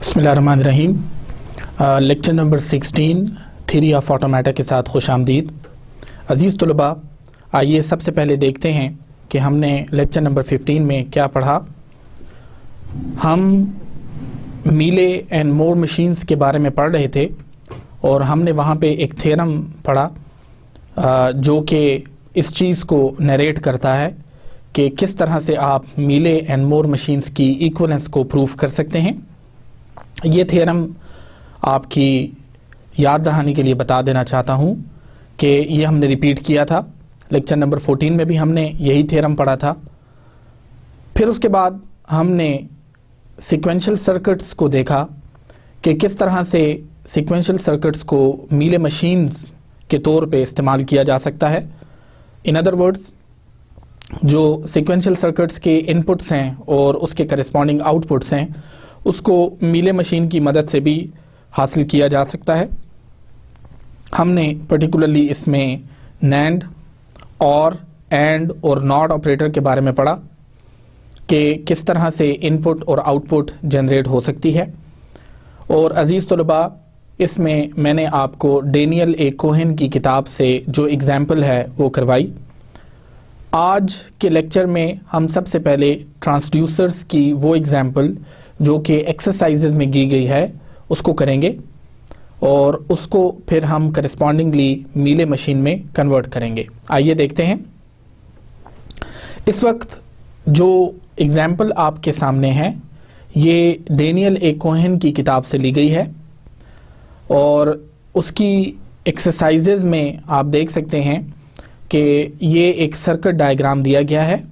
बिस्मिल्लाहिर्रहमानिर्रहीम। Lecture number 16 theory of automata के साथ खुश आमदीद। अज़ीज़ तलबा, आइए सबसे पहले देखते हैं कि हमने लेक्चर नंबर 15 में क्या पढ़ा। हम मीले एंड मोर मशीन्स के बारे में पढ़ रहे थे और हमने वहाँ पे एक थ्योरम पढ़ा जो कि इस चीज़ को नरेट करता है कि किस तरह से आप मीले एंड मोर मशीन्स की इक्वलेंस को प्रूव कर सकते हैं। ये थ्योरम आपकी याद दहानी के लिए बता देना चाहता हूँ कि ये हमने रिपीट किया था। लेक्चर नंबर 14 में भी हमने यही थ्योरम पढ़ा था। फिर उसके बाद हमने सीक्वेंशियल सर्किट्स को देखा कि किस तरह से सीक्वेंशियल सर्किट्स को मीले मशीन्स के तौर पे इस्तेमाल किया जा सकता है। इन अदर वर्ड्स, जो सीक्वेंशियल सर्किट्स के इनपुट्स हैं और उसके करस्पॉन्डिंग आउटपुट्स हैं उसको मीले मशीन की मदद से भी हासिल किया जा सकता है। हमने पर्टिकुलरली इसमें नैंड और एंड और नॉट ऑपरेटर के बारे में पढ़ा कि किस तरह से इनपुट और आउटपुट जनरेट हो सकती है। और अज़ीज़ तलबा, इसमें मैंने आपको डेनियल ए कोहेन की किताब से जो एग्ज़ाम्पल है वो करवाई। आज के लेक्चर में हम सबसे पहले ट्रांसड्यूसर्स की वो एग्ज़ाम्पल जो कि एक्सरसाइजेज में की गई है उसको करेंगे और उसको फिर हम करस्पॉन्डिंगली मीले मशीन में कन्वर्ट करेंगे। आइए देखते हैं। इस वक्त जो एग्ज़ाम्पल आपके सामने है ये डेनियल ए कोहेन की किताब से ली गई है और उसकी एक्सरसाइजेज में आप देख सकते हैं कि ये एक सर्किट डायग्राम दिया गया है।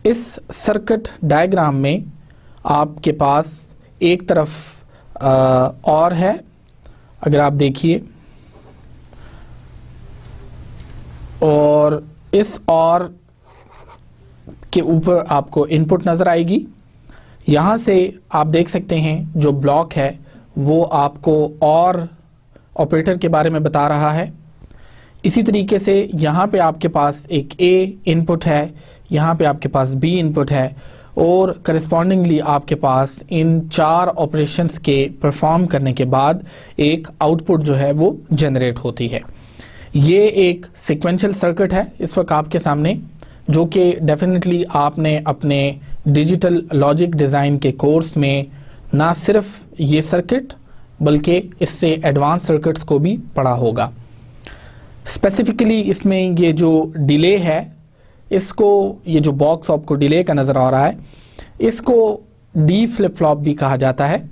इस सर्किट डायग्राम में आपके पास एक तरफ और है, अगर आप देखिए, और इस और के ऊपर आपको इनपुट नज़र आएगी। यहाँ से आप देख सकते हैं जो ब्लॉक है वो आपको और ऑपरेटर के बारे में बता रहा है। इसी तरीके से यहाँ पे आपके पास एक ए इनपुट है, यहाँ पे आपके पास बी इनपुट है और करस्पॉन्डिंगली आपके पास इन चार ऑपरेशंस के परफॉर्म करने के बाद एक आउटपुट जो है वो जनरेट होती है। ये एक सीक्वेंशियल सर्किट है इस वक्त आपके सामने, जो कि डेफिनेटली आपने अपने डिजिटल लॉजिक डिज़ाइन के कोर्स में ना सिर्फ ये सर्किट बल्कि इससे एडवांस सर्किट्स को भी पढ़ा होगा। स्पेसिफिकली इसमें ये जो डिले है, इसको, ये जो बॉक्स आपको डिले का नज़र आ रहा है, इसको डी फ्लिप फ्लॉप भी कहा जाता है।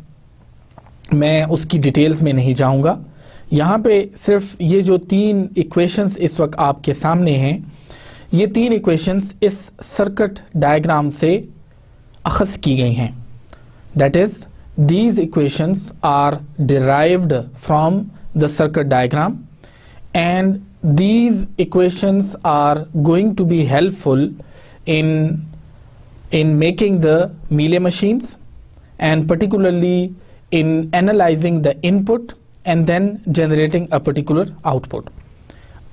मैं उसकी डिटेल्स में नहीं जाऊंगा। यहाँ पे सिर्फ ये जो तीन इक्वेशंस इस वक्त आपके सामने हैं, ये तीन इक्वेशंस इस सर्किट डायग्राम से अखज़ की गई हैं। That is, these equations are derived from the circuit diagram and these equations are going to be helpful in making the Mealy machines and particularly in analyzing the input and then generating a particular output।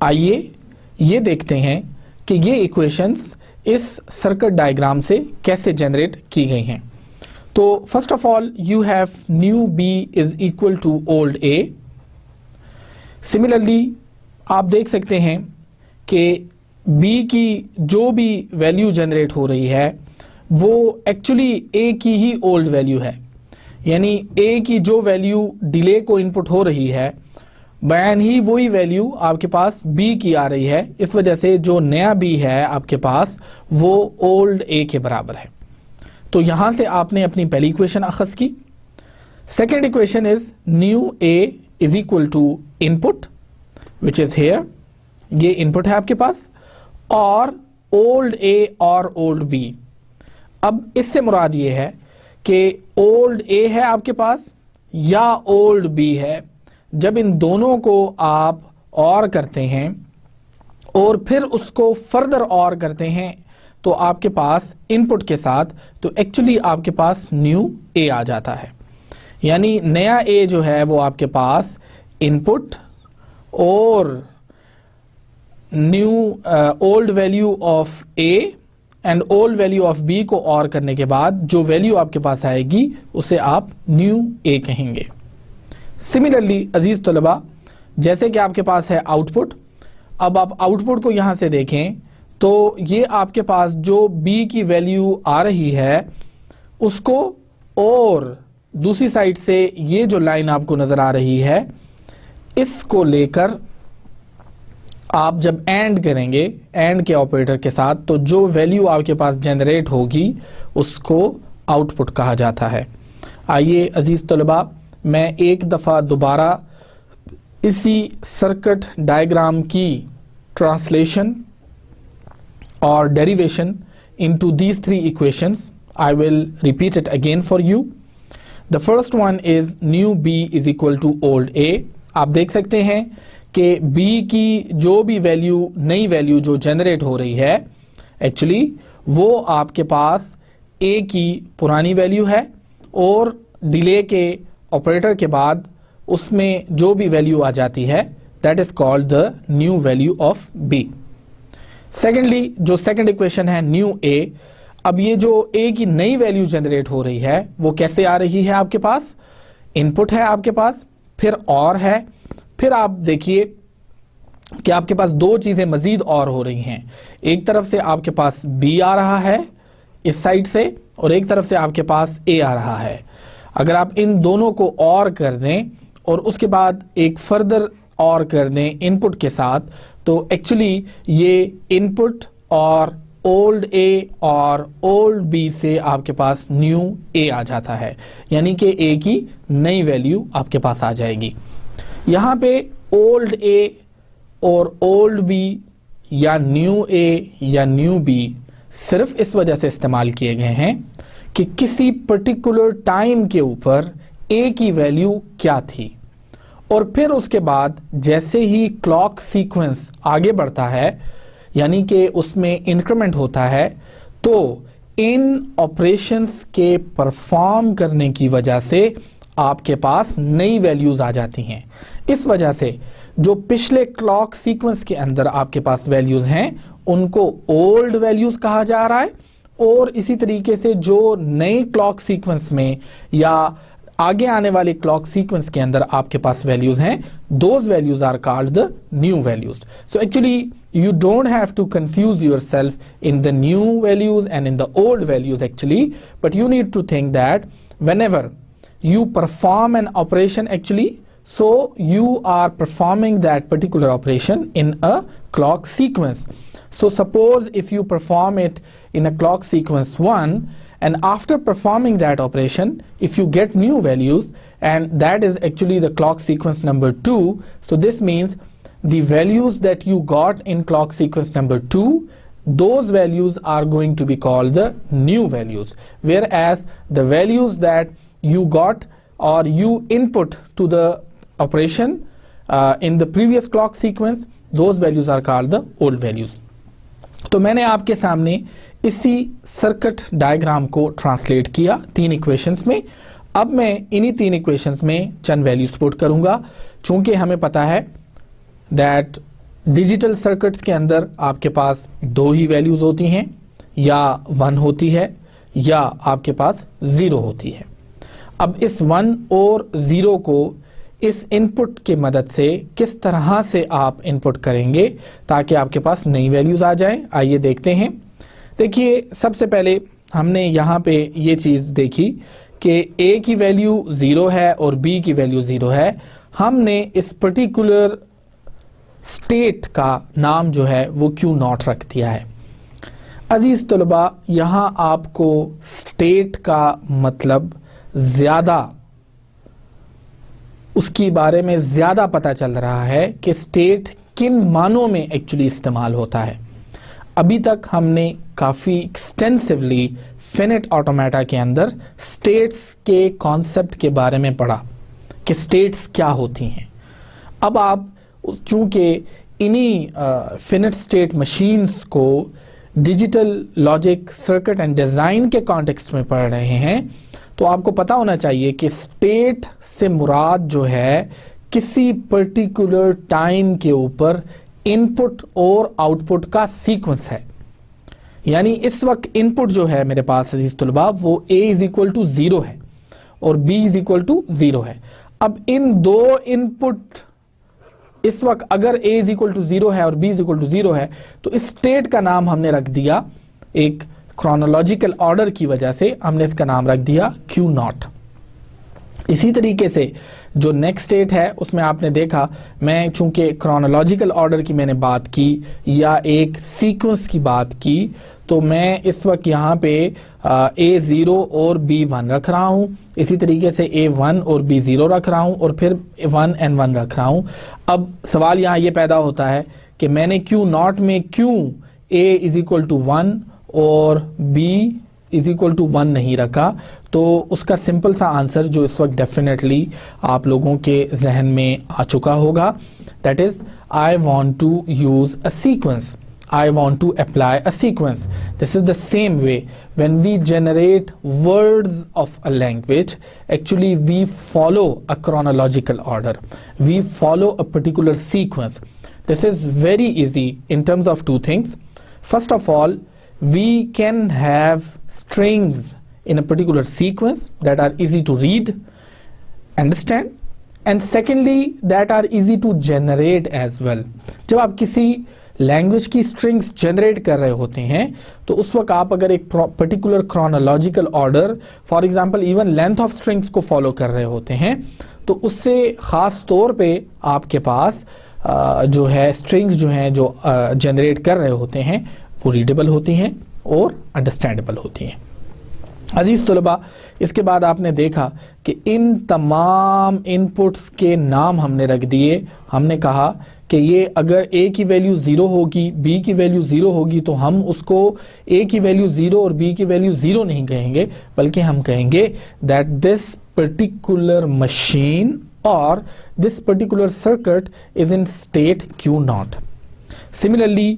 आइए ये देखते हैं कि ये equations इस circuit diagram से कैसे generate की गई हैं। तो first of all you have new B is equal to old A। Similarly आप देख सकते हैं कि B की जो भी वैल्यू जनरेट हो रही है वो एक्चुअली A की ही ओल्ड वैल्यू है। यानी A की जो वैल्यू डिले को इनपुट हो रही है बयान ही वही वैल्यू आपके पास B की आ रही है। इस वजह से जो नया B है आपके पास वो ओल्ड A के बराबर है। तो यहाँ से आपने अपनी पहली इक्वेशन अखज़ की। Second equation is new A is equal to input which is here, ये इनपुट है आपके पास, और ओल्ड A और ओल्ड B। अब इससे मुराद ये है कि ओल्ड A है आपके पास या ओल्ड B है। जब इन दोनों को आप और करते हैं और फिर उसको फर्दर और करते हैं तो आपके पास इनपुट के साथ, तो एक्चुअली आपके पास न्यू A आ जाता है। यानी नया A जो है वो आपके पास इनपुट और new old value of A and old value of b को और करने के बाद जो वैल्यू आपके पास आएगी उसे आप न्यू ए कहेंगे। सिमिलरली अजीज तलबा, जैसे कि आपके पास है आउटपुट, अब आप आउटपुट को यहां से देखें तो ये आपके पास जो बी की वैल्यू आ रही है उसको, और दूसरी साइड से ये जो लाइन आपको नजर आ रही है इसको लेकर आप जब एंड करेंगे एंड के ऑपरेटर के साथ, तो जो वैल्यू आपके पास जनरेट होगी उसको आउटपुट कहा जाता है। आइए अजीज तलबा, मैं एक दफ़ा दोबारा इसी सर्किट डायग्राम की ट्रांसलेशन और derivation into these three equations. I will repeat it again for you. The first one is new b is equal to old a. आप देख सकते हैं कि b की जो भी वैल्यू, नई वैल्यू जो जनरेट हो रही है एक्चुअली वो आपके पास a की पुरानी वैल्यू है, और डिले के ऑपरेटर के बाद उसमें जो भी वैल्यू आ जाती है that is called the new value of b. Secondly जो सेकंड इक्वेशन है न्यू a, अब ये जो a की नई वैल्यू जनरेट हो रही है वो कैसे आ रही है, आपके पास इनपुट है आपके पास, फिर और है, फिर आप देखिए कि आपके पास दो चीजें मजीद और हो रही हैं। एक तरफ से आपके पास b आ रहा है इस साइड से, और एक तरफ से आपके पास a आ रहा है। अगर आप इन दोनों को और कर दें और उसके बाद एक फर्दर और कर दें इनपुट के साथ, तो एक्चुअली ये इनपुट और ओल्ड ए और ओल्ड बी से आपके पास न्यू ए आ जाता है, यानी कि ए की नई वैल्यू आपके पास आ जाएगी। यहाँ पे ओल्ड ए और ओल्ड बी या न्यू ए या न्यू बी सिर्फ इस वजह से इस्तेमाल किए गए हैं कि किसी पर्टिकुलर टाइम के ऊपर ए की वैल्यू क्या थी, और फिर उसके बाद जैसे ही क्लॉक सीक्वेंस आगे बढ़ता है यानी कि उसमें इंक्रीमेंट होता है, तो इन ऑपरेशंस के परफॉर्म करने की वजह से आपके पास नई वैल्यूज आ जाती हैं। इस वजह से जो पिछले क्लॉक सीक्वेंस के अंदर आपके पास वैल्यूज हैं उनको ओल्ड वैल्यूज कहा जा रहा है, और इसी तरीके से जो नए क्लॉक सीक्वेंस में या आगे आने वाले क्लॉक सीक्वेंस के अंदर आपके पास वैल्यूज हैं, those values are called the new values. So actually you don't have to confuse yourself in the new values and in the old values actually, but you need to think that whenever you perform an operation actually, so you are performing that particular operation in a clock sequence. So suppose if you perform it in a clock sequence 1, and after performing that operation if you get new values, and that is actually the clock sequence number 2, so this means the values that you got in clock sequence number 2, those values are going to be called the new values, whereas the values that you got or you input to the operation in the previous clock sequence, those values are called the old values. तो मैंने आपके सामने इसी circuit diagram को translate किया 3 equations में। अब मैं इन्हीं 3 इक्वेशंस में चंद वैल्यूज पुट करूंगा, चूंकि हमें पता है दैट डिजिटल सर्किट्स के अंदर आपके पास 2 ही वैल्यूज होती हैं, या 1 होती है या आपके पास 0 होती है। अब इस 1 और 0 को इस इनपुट की मदद से किस तरह से आप इनपुट करेंगे ताकि आपके पास नई वैल्यूज आ जाएं, आइए देखते हैं। देखिए सबसे पहले हमने यहाँ पे ये चीज़ देखी कि a की वैल्यू 0 है और b की वैल्यू 0 है। हमने इस पर्टिकुलर स्टेट का नाम जो है वो Q0 रख दिया है। अजीज तलबा, यहाँ आपको स्टेट का मतलब ज़्यादा, उसकी बारे में ज़्यादा पता चल रहा है कि स्टेट किन मानों में एक्चुअली इस्तेमाल होता है। अभी तक हमने काफ़ी एक्सटेंसिवली फिनिट ऑटोमेटा के अंदर स्टेट्स के कॉन्सेप्ट के बारे में पढ़ा कि स्टेट्स क्या होती हैं। अब आप चूंकि इन्हीं फिनिट स्टेट मशीन्स को digital logic circuit and design के कॉन्टेक्स्ट में पढ़ रहे हैं, तो आपको पता होना चाहिए कि स्टेट से मुराद जो है किसी पर्टिकुलर टाइम के ऊपर इनपुट और आउटपुट का सीक्वेंस है। यानी इस वक्त इनपुट जो है मेरे पास अजीज तुलबा वो a इज इक्वल टू 0 है और b इज इक्वल टू 0 है। अब इन दो इनपुट इस वक्त अगर a इज इक्वल टू 0 है और b इज इक्वल टू 0 है तो इस स्टेट का नाम हमने रख दिया, एक क्रोनोलॉजिकल ऑर्डर की वजह से हमने इसका नाम रख दिया Q0। इसी तरीके से जो नेक्स्ट स्टेट है उसमें आपने देखा, मैं चूंकि क्रोनोलॉजिकल ऑर्डर की मैंने बात की या एक सीक्वेंस की बात की, तो मैं इस वक्त यहाँ पे A0 और B1 रख रहा हूँ, इसी तरीके से A1 और B0 रख रहा हूँ और फिर 1 and 1 रख रहा हूँ। अब सवाल यहाँ ये पैदा होता है कि मैंने Q0 में क्यों A इज इक्वल टू 1 और B इज इक्वल टू 1 नहीं रखा। तो उसका सिंपल सा आंसर जो इस वक्त डेफिनेटली आप लोगों के जहन में आ चुका होगा, that is I want to use a sequence, I want to apply a sequence. This is the same way when we generate words of a language, actually we follow a chronological order. We follow a particular sequence. This is very easy in terms of two things. First of all, we can have strings in a particular sequence that are easy to read, understand, and secondly that are easy to generate as well. जब आप किसी language की strings generate कर रहे होते हैं तो उस वक्त आप अगर एक particular chronological order, for example even length of strings को फॉलो कर रहे होते हैं, तो उससे ख़ास तौर पे आपके पास जो है स्ट्रिंग्स जो हैं जो जनरेट कर रहे होते हैं वो रीडेबल होती हैं और अंडरस्टैंडेबल होती हैं। अजीज़ तुलबा, इसके बाद आपने देखा कि इन तमाम इनपुट्स के नाम हमने रख दिए। हमने कहा कि ये अगर a की वैल्यू 0 होगी, b की वैल्यू 0 होगी, तो हम उसको a की वैल्यू 0 और b की वैल्यू 0 नहीं कहेंगे, बल्कि हम कहेंगे दैट दिस पर्टिकुलर मशीन और this particular circuit is in state Q0. Similarly,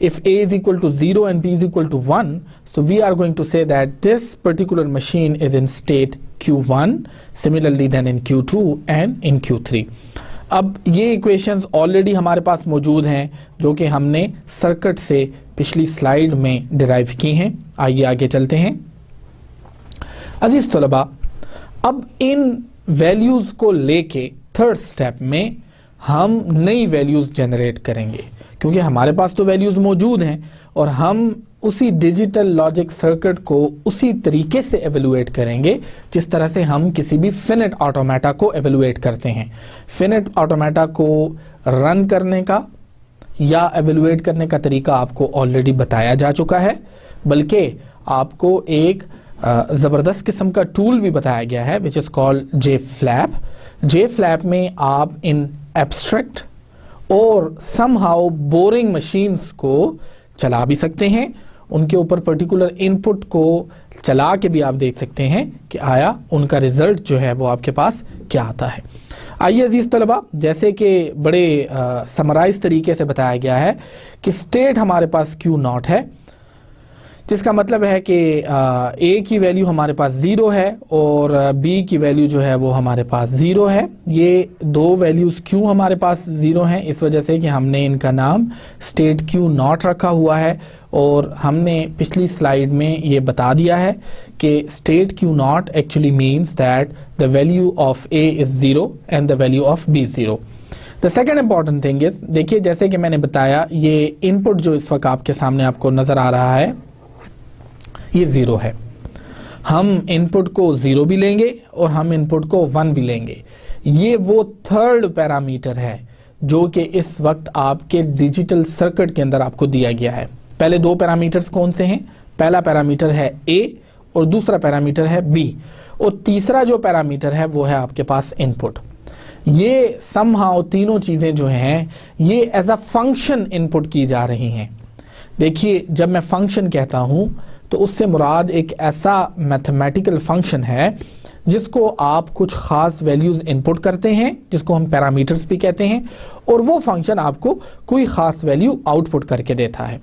if a is equal to 0 and b is equal to 1, so we are going to say that this particular machine is in state Q1, similarly then in Q2 and in Q3. अब ये equations already हमारे पास मौजूद हैं जो कि हमने circuit से पिछली स्लाइड में डिराइव की हैं। आइए आगे चलते हैं। अजीज तलबा, अब इन वैल्यूज़ को लेके थर्ड स्टेप में हम नई वैल्यूज़ जनरेट करेंगे, क्योंकि हमारे पास तो वैल्यूज़ मौजूद हैं और हम उसी डिजिटल लॉजिक सर्किट को उसी तरीके से एवेलुएट करेंगे जिस तरह से हम किसी भी फिनिट ऑटोमेटा को एवेलुएट करते हैं। फिनिट ऑटोमेटा को रन करने का या एवेलुएट करने का तरीका आपको ऑलरेडी बताया जा चुका है, बल्कि आपको एक ज़बरदस्त किस्म का टूल भी बताया गया है which is called JFlap। JFlap में आप इन एब्स्ट्रैक्ट और समहाउ बोरिंग मशीन्स को चला भी सकते हैं, उनके ऊपर पर्टिकुलर इनपुट को चला के भी आप देख सकते हैं कि आया उनका रिजल्ट जो है वो आपके पास क्या आता है। आइए अजीज तलबा, जैसे कि बड़े समराइज तरीके से बताया गया है कि स्टेट हमारे पास Q0 है, जिसका मतलब है कि A की वैल्यू हमारे पास 0 है और B की वैल्यू जो है वो हमारे पास 0 है। ये दो वैल्यूज़ क्यों हमारे पास 0 हैं? इस वजह से कि हमने इनका नाम स्टेट Q0 रखा हुआ है और हमने पिछली स्लाइड में ये बता दिया है कि state Q0 actually means that the value of A is 0 and the value of B 0। The second important thing is, देखिए जैसे कि मैंने बताया, ये इनपुट जो इस वक्त आपके सामने आपको नज़र आ रहा है ये 0 है। हम इनपुट को 0 भी लेंगे और हम इनपुट को 1 भी लेंगे। ये वो थर्ड पैरामीटर है जो कि इस वक्त आपके डिजिटल सर्किट के अंदर आपको दिया गया है। पहले दो पैरामीटर्स कौन से हैं? पहला पैरामीटर है A और दूसरा पैरामीटर है B, और तीसरा जो पैरामीटर है वो है आपके पास इनपुट। ये समहाउ तीनों चीज़ें जो हैं ये एज अ फंक्शन इनपुट की जा रही हैं। देखिए, जब मैं फंक्शन कहता हूँ तो उससे मुराद एक ऐसा मैथमेटिकल फंक्शन है जिसको आप कुछ खास वैल्यूज़ इनपुट करते हैं, जिसको हम पैरामीटर्स भी कहते हैं, और वो फंक्शन आपको कोई ख़ास वैल्यू आउटपुट करके देता है।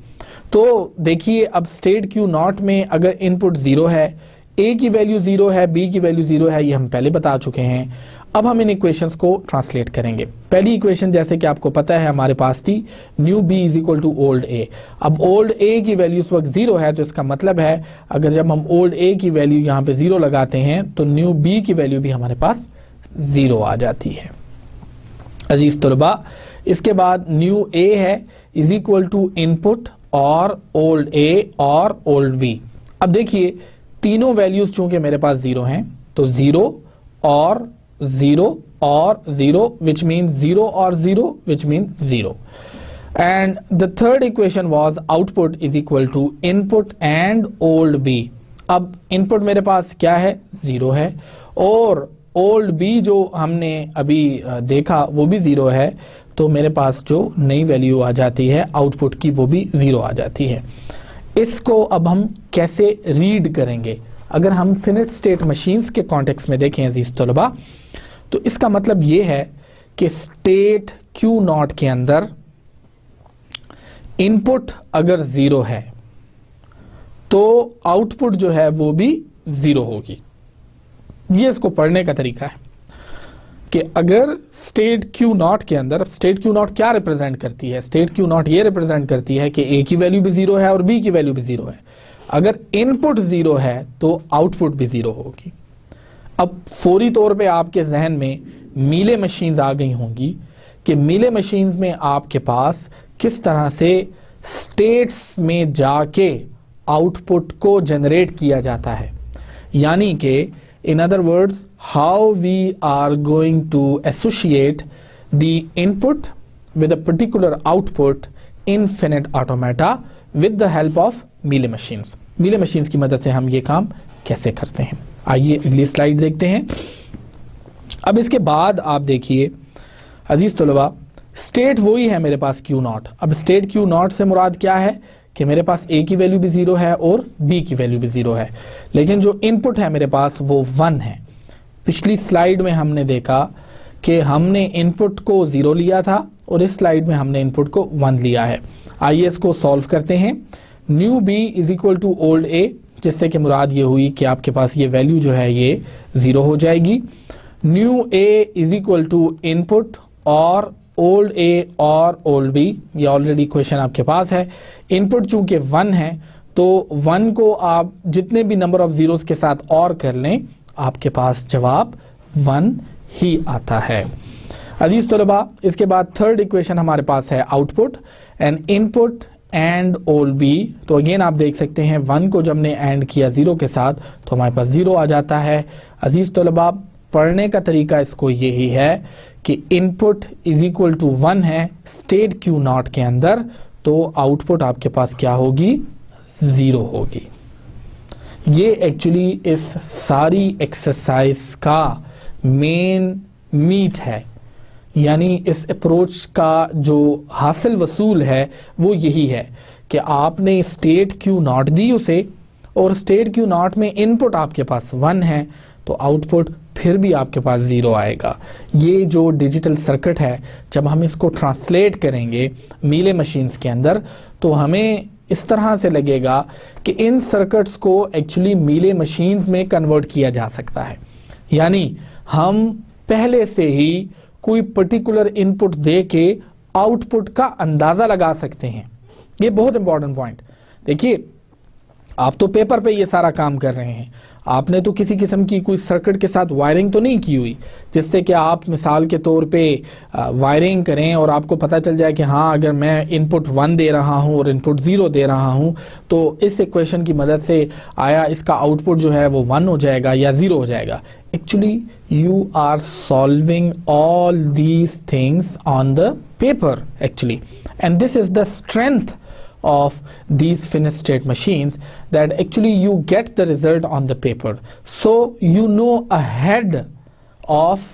तो देखिए, अब स्टेट Q0 में अगर इनपुट 0 है, ए की वैल्यू 0 है, बी की वैल्यू 0 है, ये हम पहले बता चुके हैं। अब हम इन इक्वेशंस को ट्रांसलेट करेंगे। पहली इक्वेशन जैसे कि आपको पता है हमारे पास थी new B is equal to old A. अब ओल्ड ए की वैल्यू इस वक्त 0 है, तो इसका मतलब है अगर जब हम ओल्ड ए की वैल्यू यहाँ पे 0 लगाते हैं तो न्यू बी की वैल्यू भी हमारे पास 0 आ जाती है। अजीज तलबा, इसके बाद न्यू ए है इज इक्वल टू इनपुट और ओल्ड ए और ओल्ड बी। अब देखिए तीनों वैल्यूज चूंकि मेरे पास 0 हैं तो 0 और 0 और 0 which means 0 और 0 which means 0 and the third equation was output is equal to input and old b। अब इनपुट मेरे पास क्या है 0 है और ओल्ड बी जो हमने अभी देखा वो भी 0 है, तो मेरे पास जो नई वैल्यू आ जाती है आउटपुट की वो भी 0 आ जाती है। इसको अब हम कैसे रीड करेंगे? अगर हम फिनिट स्टेट मशीन्स के कॉन्टेक्स्ट में देखें अजीज तलबा, तो इसका मतलब ये है कि स्टेट क्यू नॉट के अंदर इनपुट अगर 0 है तो आउटपुट जो है वो भी 0 होगी। ये इसको पढ़ने का तरीका है कि अगर स्टेट क्यू नॉट के अंदर, स्टेट क्यू नॉट क्या रिप्रेजेंट करती है? स्टेट क्यू नॉट ये रिप्रेजेंट करती है कि ए की वैल्यू भी 0 है और बी की वैल्यू भी 0 है। अगर इनपुट 0 है तो आउटपुट भी 0 होगी। अब फौरी तौर पे आपके जहन में मीले मशीन्स आ गई होंगी कि मीले मशीन्स में आपके पास किस तरह से स्टेट्स में जाके आउटपुट को जनरेट किया जाता है, यानी कि in other words how we are going to associate the input with a particular output in finite automata with the help of Mealy machines. Mealy machines की मदद से हम ये काम कैसे करते हैं, आइए अगली स्लाइड देखते हैं। अब इसके बाद आप देखिए अजीज तलबा, स्टेट वही है मेरे पास क्यू नॉट। अब स्टेट क्यू नॉट से मुराद क्या है कि मेरे पास ए की वैल्यू भी 0 है और बी की वैल्यू भी 0 है, लेकिन जो इनपुट है मेरे पास वो 1 है। पिछली स्लाइड में हमने देखा कि हमने इनपुट को 0 लिया था और इस स्लाइड में हमने इनपुट को 1 लिया है। आइए इसको सॉल्व करते हैं। New B is equal to old A, जिससे कि मुराद ये हुई कि आपके पास ये वैल्यू जो है ये 0 हो जाएगी। New a is equal to input और ओल्ड ए और ओल्ड बी, ये ऑलरेडी क्वेश्चन आपके पास है। इनपुट चूंकि 1 है तो 1 को आप जितने भी नंबर ऑफ जीरोस के साथ और कर लें आपके पास जवाब 1 ही आता है। अजीज तलबा, इसके बाद थर्ड इक्वेशन हमारे पास है output and input and old b. तो अगेन आप देख सकते हैं 1 को जब हमने एंड किया 0 के साथ तो हमारे पास 0 आ जाता है। अजीज तलबा, पढ़ने का तरीका इसको यही है कि इनपुट इज इक्वल टू 1 है स्टेट क्यू नॉट के अंदर, तो आउटपुट आपके पास क्या होगी 0 होगी। ये एक्चुअली इस सारी एक्सरसाइज का मेन मीट है, यानी इस अप्रोच का जो हासिल वसूल है वो यही है कि आपने स्टेट क्यू नॉट दी उसे और स्टेट क्यू नॉट में इनपुट आपके पास 1 है तो आउटपुट फिर भी आपके पास 0 आएगा। ये जो डिजिटल सर्किट है जब हम इसको ट्रांसलेट करेंगे मीले मशीन्स के अंदर तो हमें इस तरह से लगेगा कि इन सर्किट्स को एक्चुअली मीले मशीन्स में कन्वर्ट किया जा सकता है, यानी हम पहले से ही कोई पर्टिकुलर इनपुट दे के आउटपुट का अंदाजा लगा सकते हैं। ये बहुत इंपॉर्टेंट पॉइंट। देखिए, आप तो पेपर पे ये सारा काम कर रहे हैं, आपने तो किसी किस्म की कोई सर्किट के साथ वायरिंग तो नहीं की हुई जिससे कि आप मिसाल के तौर पे वायरिंग करें और आपको पता चल जाए कि हाँ अगर मैं इनपुट 1 दे रहा हूँ और इनपुट 0 दे रहा हूँ तो इस इक्वेशन की मदद से आया इसका आउटपुट जो है वो 1 हो जाएगा या 0 हो जाएगा। Actually you are solving all these things on the paper actually, and this is the strength of these finite state machines that actually you get the result on the paper, so you know ahead of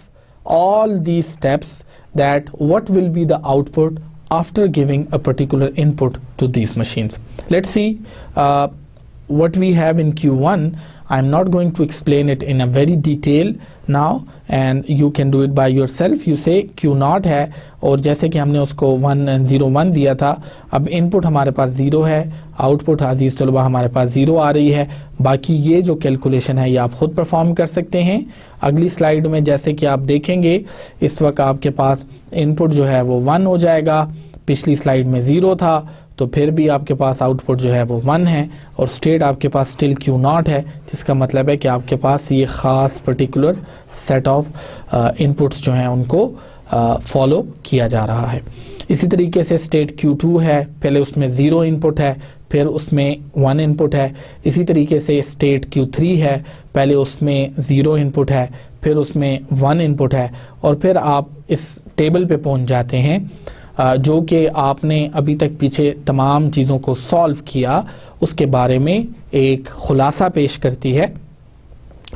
all these steps that what will be the output after giving a particular input to these machines. Let's see what we have in Q1, I'm not going to explain it in a very detail now, and you can do it by yourself. You say Q0 है, और जैसे कि हमने उसको 101 दिया था, अब input हमारे पास 0 है, आउटपुट अजीज़ तलबा हमारे पास 0 आ रही है। बाकी ये जो कैलकुलेशन है ये आप खुद परफॉर्म कर सकते हैं। अगली स्लाइड में जैसे कि आप देखेंगे, इस वक्त आपके पास इनपुट जो है वो 1 हो जाएगा, पिछली स्लाइड में 0 था, तो फिर भी आपके पास आउटपुट जो है वो 1 है, और स्टेट आपके पास स्टिल Q0 है, जिसका मतलब है कि आपके पास ये ख़ास पर्टिकुलर सेट ऑफ इनपुट्स जो हैं उनको फॉलो किया जा रहा है। इसी तरीके से स्टेट Q2 है, पहले उसमें 0 इनपुट है, फिर उसमें 1 इनपुट है। इसी तरीके से स्टेट Q3 है, पहले उसमें 0 इनपुट है, फिर उसमें 1 इनपुट है, और फिर आप इस टेबल पे पहुंच जाते हैं जो कि आपने अभी तक पीछे तमाम चीज़ों को सॉल्व किया, उसके बारे में एक खुलासा पेश करती है।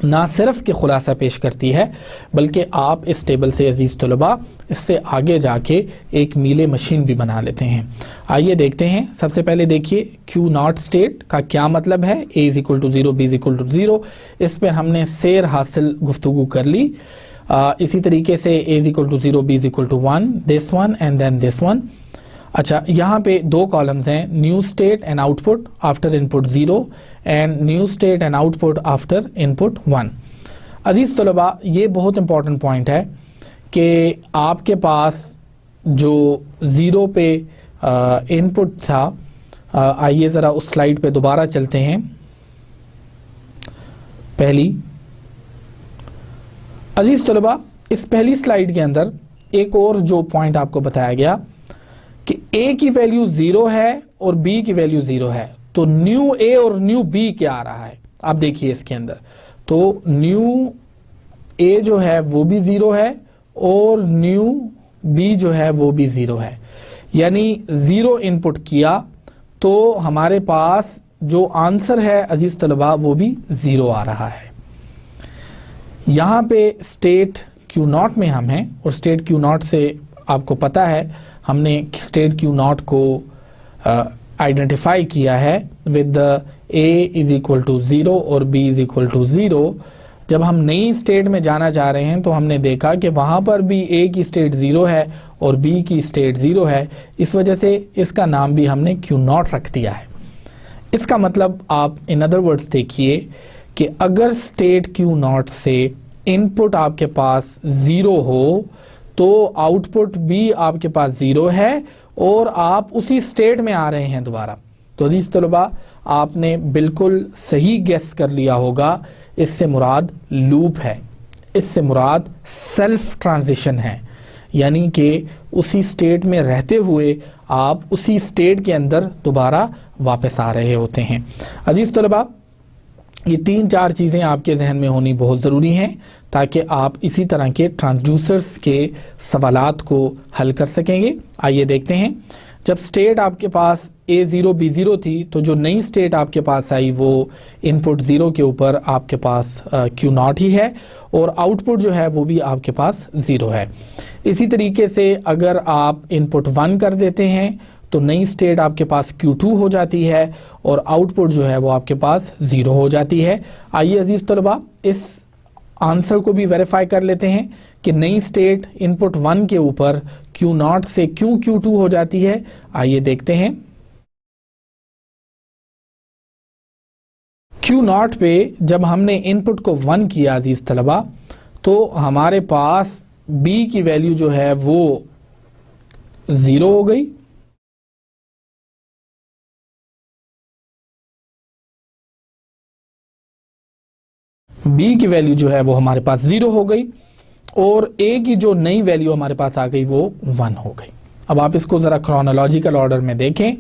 ना सिर्फ कि खुलासा पेश करती है, बल्कि आप इस टेबल से अजीज़ तलबा इससे आगे जाके एक मीले मशीन भी बना लेते हैं। आइए देखते हैं। सबसे पहले देखिए Q0 स्टेट का क्या मतलब है। A = 0, B = 0, इस पर हमने सैर हासिल गुफ्तगू कर ली। इसी तरीके से A = 0, B = 1, this one and then this one. अच्छा, यहाँ पे 2 कॉलम्स हैं, new state and output after input 0 and new state and output after input 1। अजीज़ तलबा, ये बहुत इंपॉर्टेंट पॉइंट है कि आपके पास जो 0 पे इनपुट था, आइए ज़रा उस स्लाइड पे दोबारा चलते हैं। पहली, अजीज़ तलबा, इस पहली स्लाइड के अंदर एक और जो पॉइंट आपको बताया गया कि A की वैल्यू 0 है और B की वैल्यू 0 है, तो न्यू A और न्यू B क्या आ रहा है आप देखिए इसके अंदर। तो न्यू A जो है वो भी 0 है और न्यू B जो है वो भी 0 है, यानी 0 इनपुट किया तो हमारे पास जो आंसर है अजीज़ तलबा वो भी 0 आ रहा है। यहाँ पे स्टेट Q0 में हम हैं, और स्टेट Q0 से आपको पता है हमने स्टेट Q0 को आइडेंटिफाई किया है विद A = 0 और B = 0। जब हम नई स्टेट में जाना चाह रहे हैं तो हमने देखा कि वहाँ पर भी A की स्टेट 0 है और B की स्टेट 0 है, इस वजह से इसका नाम भी हमने Q0 रख दिया है। इसका मतलब आप इन अदर वर्ड्स देखिए कि अगर स्टेट Q0 से इनपुट आपके पास 0 हो तो आउटपुट भी आपके पास 0 है, और आप उसी स्टेट में आ रहे हैं दोबारा। तो अजीज़ तलबा, आपने बिल्कुल सही गेस कर लिया होगा, इससे मुराद लूप है, इससे मुराद सेल्फ ट्रांजिशन है, यानी कि उसी स्टेट में रहते हुए आप उसी स्टेट के अंदर दोबारा वापस आ रहे होते हैं। अजीज़ तलबा, ये 3-4 चीज़ें आपके जहन में होनी बहुत ज़रूरी हैं ताकि आप इसी तरह के ट्रांसड्यूसर्स के सवालात को हल कर सकेंगे। आइए देखते हैं। जब स्टेट आपके पास A0 B0 थी, तो जो नई स्टेट आपके पास आई वो इनपुट 0 के ऊपर आपके पास Q0 ही है, और आउटपुट जो है वो भी आपके पास 0 है। इसी तरीके से अगर आप इनपुट 1 कर देते हैं तो नई स्टेट आपके पास Q2 हो जाती है, और आउटपुट जो है वो आपके पास 0 हो जाती है। आइए अजीज़ तलबा, इस आंसर को भी वेरीफाई कर लेते हैं कि नई स्टेट इनपुट 1 के ऊपर Q0 से क्यों Q2 हो जाती है। आइए देखते हैं। Q0 पे जब हमने इनपुट को 1 किया अजीज़ तलबा, तो हमारे पास B की वैल्यू जो है वो 0 हो गई, B की वैल्यू जो है वो हमारे पास 0 हो गई, और A की जो नई वैल्यू हमारे पास आ गई वो 1 हो गई। अब आप इसको ज़रा क्रोनोलॉजिकल ऑर्डर में देखें।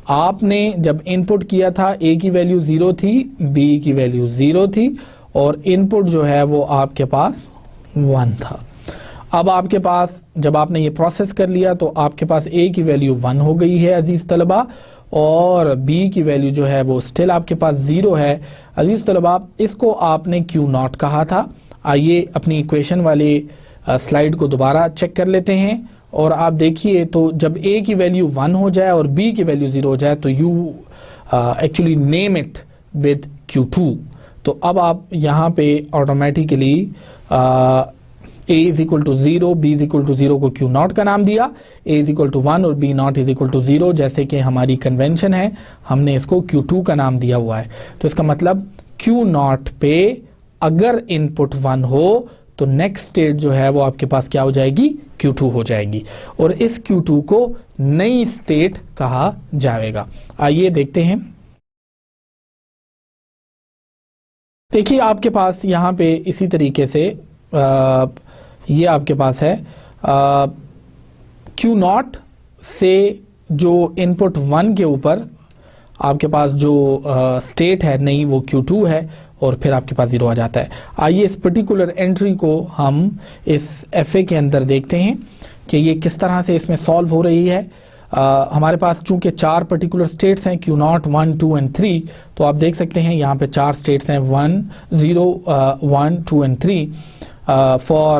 आपने जब इनपुट किया था A की वैल्यू 0 थी, B की वैल्यू 0 थी, और इनपुट जो है वो आपके पास 1 था। अब आपके पास जब आपने ये प्रोसेस कर लिया तो आपके पास A की वैल्यू 1 हो गई है अजीज़ तलबा, और B की वैल्यू जो है वो स्टिल आपके पास 0 है। अजीज़ तलबा, इसको आपने Q0 कहा था। आइए अपनी इक्वेशन वाले स्लाइड को दोबारा चेक कर लेते हैं, और आप देखिए तो जब A की वैल्यू 1 हो जाए और B की वैल्यू 0 हो जाए तो you actually name it with Q2। तो अब आप यहाँ पे automatically A is equal to 0, B is equal to 0 को Q0 का नाम दिया, A इज इक्वल टू 1 और B not is equal to 0, जैसे कि हमारी कन्वेंशन है, हमने इसको Q2 का नाम दिया हुआ है। तो इसका मतलब Q0 पे अगर इनपुट 1 हो तो नेक्स्ट स्टेट जो है वो आपके पास क्या हो जाएगी, Q2 हो जाएगी, और इस Q2 को नई स्टेट कहा जाएगा। आइए देखते हैं। देखिए आपके पास यहाँ पे इसी तरीके से ये आपके पास है Q0 से जो इनपुट 1 के ऊपर आपके पास जो स्टेट है नई वो Q2 है, और फिर आपके पास 0 आ जाता है। आइए इस पर्टिकुलर एंट्री को हम इस FA के अंदर देखते हैं कि ये किस तरह से इसमें सॉल्व हो रही है। हमारे पास चूंकि 4 पर्टिकुलर स्टेट्स हैं Q0, 1, 2 एंड 3, तो आप देख सकते हैं यहाँ पे 4 स्टेट्स हैं 1, 0, 1, 2 and 3। For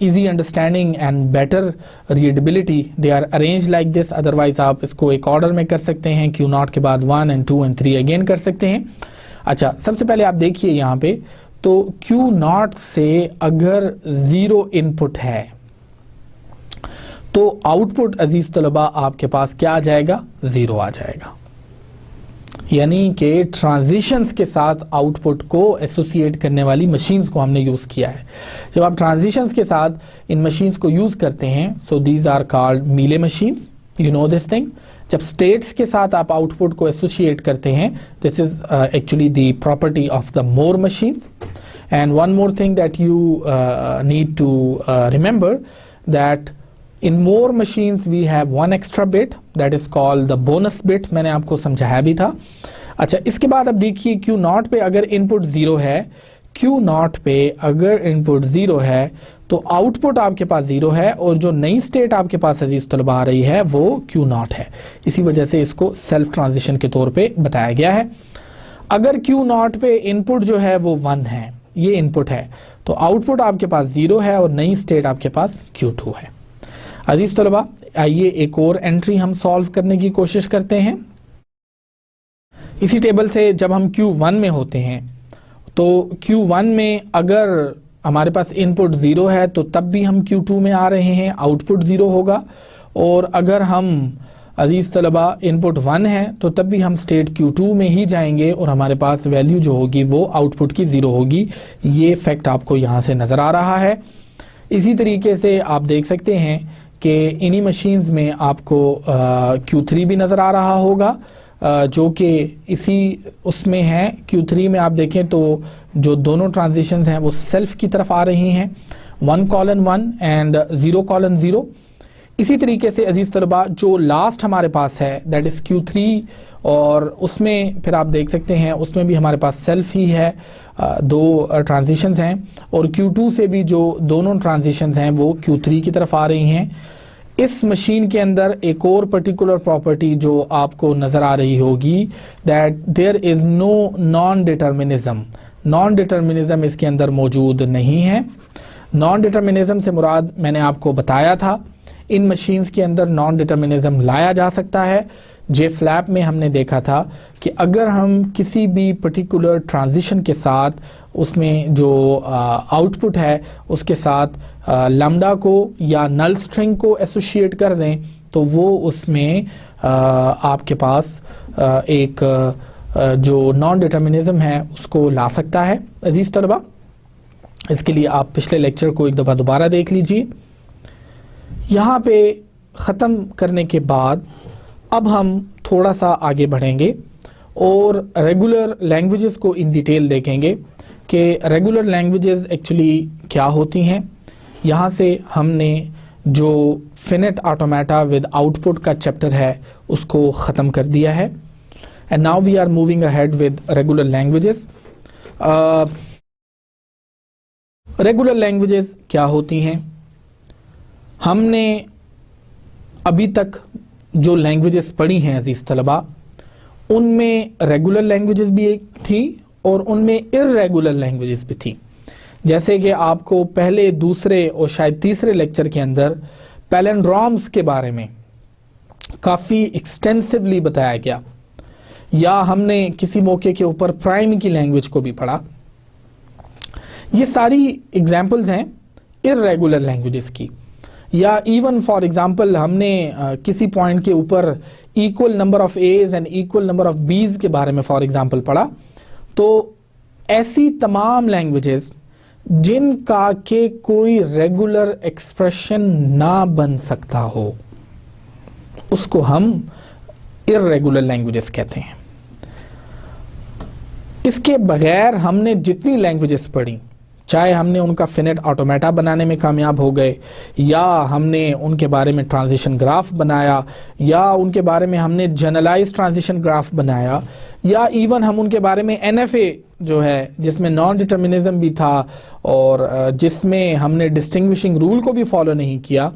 easy understanding and better readability they are arranged like this, otherwise आप इसको एक ऑर्डर में कर सकते हैं, Q0 के बाद 1 and 2 and 3 अगेन कर सकते हैं। अच्छा, सबसे पहले आप देखिए यहाँ पे तो Q0 से अगर 0 इनपुट है तो आउटपुट अजीज तलबा आपके पास क्या आ जाएगा, 0 आ जाएगा। यानी कि ट्रांजिशंस के साथ आउटपुट को एसोसिएट करने वाली मशीन्स को हमने यूज किया है। जब आप ट्रांजिशंस के साथ इन मशीन्स को यूज करते हैं, so these are called Mealy machines, you know this thing. जब स्टेट्स के साथ आप आउटपुट को एसोसिएट करते हैं, this is actually the property of the Moore machines. And one more thing that you need to remember that in more machines we have one extra bit that is called the bonus bit, मैंने आपको समझाया भी था। अच्छा, इसके बाद अब देखिए Q0 पे अगर इनपुट 0 है, Q0 पे अगर इनपुट 0 है तो आउटपुट आपके पास 0 है, और जो नई स्टेट आपके पास अजीज तलबा आ रही है वो Q0 है। इसी वजह से इसको सेल्फ ट्रांजिशन के तौर पे बताया गया है। अगर Q0 पे इनपुट जो है वो 1 है, ये इनपुट है, तो आउटपुट आपके पास 0 है और नई स्टेट आपके पास Q2 है। अजीज तलबा, आइए एक और एंट्री हम सॉल्व करने की कोशिश करते हैं। इसी टेबल से जब हम Q1 में होते हैं तो Q1 में अगर हमारे पास इनपुट 0 है तो तब भी हम Q2 में आ रहे हैं, आउटपुट 0 होगा। और अगर हम अजीज तलबा इनपुट 1 है तो तब भी हम स्टेट Q2 में ही जाएंगे और हमारे पास वैल्यू जो होगी वो आउटपुट की 0 होगी। ये फैक्ट आपको यहाँ से नज़र आ रहा है। इसी तरीके से आप देख सकते हैं कि इन्हीं मशीन्स में आपको Q3 भी नज़र आ रहा होगा, जो कि इसी उसमें है। Q3 में आप देखें तो जो दोनों ट्रांजिशंस हैं वो सेल्फ की तरफ आ रही हैं, 1:1 एंड 0:0। इसी तरीके से अजीज तलबा जो लास्ट हमारे पास है दैट इज़ Q3, और उसमें फिर आप देख सकते हैं उसमें भी हमारे पास सेल्फ ही है, 2 ट्रांजिशंस हैं, और Q2 से भी जो दोनों ट्रांजिशंस हैं वो Q3 की तरफ आ रही हैं। इस मशीन के अंदर एक और पर्टिकुलर प्रॉपर्टी जो आपको नज़र आ रही होगी that there is no non determinism. Non determinism इसके अंदर मौजूद नहीं है। नॉन डिटर्मिनिज्म से मुराद मैंने आपको बताया था, इन मशीन्स के अंदर नॉन डिटर्मिनिज्म लाया जा सकता है। जे फ्लैप में हमने देखा था कि अगर हम किसी भी पर्टिकुलर ट्रांजिशन के साथ उसमें जो आउटपुट है उसके साथ लैम्डा को या नल स्ट्रिंग को एसोसिएट कर दें तो वो उसमें आपके पास एक जो नॉन डिटर्मिनिज्म है उसको ला सकता है। अजीज तलबा, इसके लिए आप पिछले लेक्चर को एक दफ़ा दोबारा देख लीजिए। यहाँ पे ख़त्म करने के बाद अब हम थोड़ा सा आगे बढ़ेंगे और रेगुलर लैंग्वेजेस को इन डिटेल देखेंगे कि रेगुलर लैंग्वेजेस एक्चुअली क्या होती हैं। यहाँ से हमने जो फिनिट ऑटोमेटा विद आउटपुट का चैप्टर है उसको ख़त्म कर दिया है, and now we are moving ahead with regular languages. Regular languages क्या होती हैं? हमने अभी तक जो लैंग्वेजेस पढ़ी हैं अजीज तलबा, उनमें रेगुलर लैंग्वेजेस भी एक थी और उनमें इर्रेगुलर लैंग्वेजेस भी थी। जैसे कि आपको पहले, दूसरे और शायद तीसरे लेक्चर के अंदर पैलिंड्रोम्स के बारे में काफ़ी एक्सटेंसिवली बताया गया या हमने किसी मौके के ऊपर प्राइम की लैंग्वेज को भी पढ़ा। ये सारी एग्जाम्पल्स हैं इर्रेगुलर लैंग्वेजेस की। या इवन फॉर एग्जाम्पल हमने किसी पॉइंट के ऊपर equal number of edge and equal number of b's के बारे में फॉर एग्जाम्पल पढ़ा। तो ऐसी तमाम लैंग्वेजेस जिनका के कोई रेगुलर एक्सप्रेशन ना बन सकता हो, उसको हम इर्रेगुलर लैंग्वेजेस कहते हैं। इसके बगैर हमने जितनी लैंग्वेजेस पढ़ी, चाहे हमने उनका फिनिट ऑटोमेटा बनाने में कामयाब हो गए, या हमने उनके बारे में ट्रांजिशन ग्राफ बनाया, या उनके बारे में हमने जनरलाइज ट्रांजिशन ग्राफ बनाया, या इवन हम उनके बारे में NFA जो है जिसमें नॉन डिटर्मिनिज्म भी था और जिसमें हमने डिस्टिंग्विशिंग रूल को भी फॉलो नहीं किया,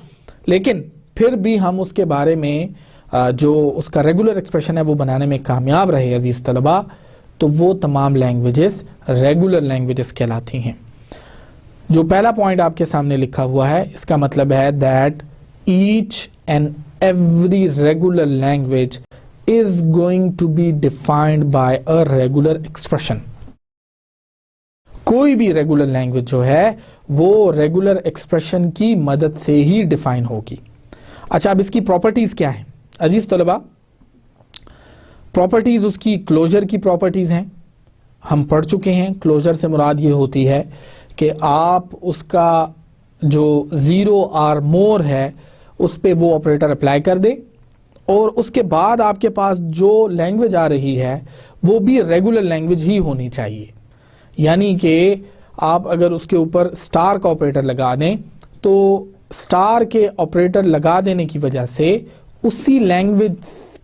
लेकिन फिर भी हम उसके बारे में जो उसका रेगुलर एक्सप्रेशन है वो बनाने में कामयाब रहे अजीज तलबा, तो वो तमाम लैंग्वेजेस रेगुलर लैंग्वेजेस कहलाती हैं। जो पहला पॉइंट आपके सामने लिखा हुआ है, इसका मतलब है that each and every regular language is going to be defined by a regular expression. कोई भी रेगुलर लैंग्वेज जो है वो रेगुलर एक्सप्रेशन की मदद से ही डिफाइन होगी। अच्छा, अब इसकी प्रॉपर्टीज क्या हैं अजीज तलबा? प्रॉपर्टीज उसकी क्लोजर की प्रॉपर्टीज हैं, हम पढ़ चुके हैं। क्लोजर से मुराद ये होती है कि आप उसका जो 0 और मोर है उस पे वो ऑपरेटर अप्लाई कर दे, और उसके बाद आपके पास जो लैंग्वेज आ रही है वो भी रेगुलर लैंग्वेज ही होनी चाहिए। यानी कि आप अगर उसके ऊपर स्टार का ऑपरेटर लगा दें तो स्टार के ऑपरेटर लगा देने की वजह से उसी लैंग्वेज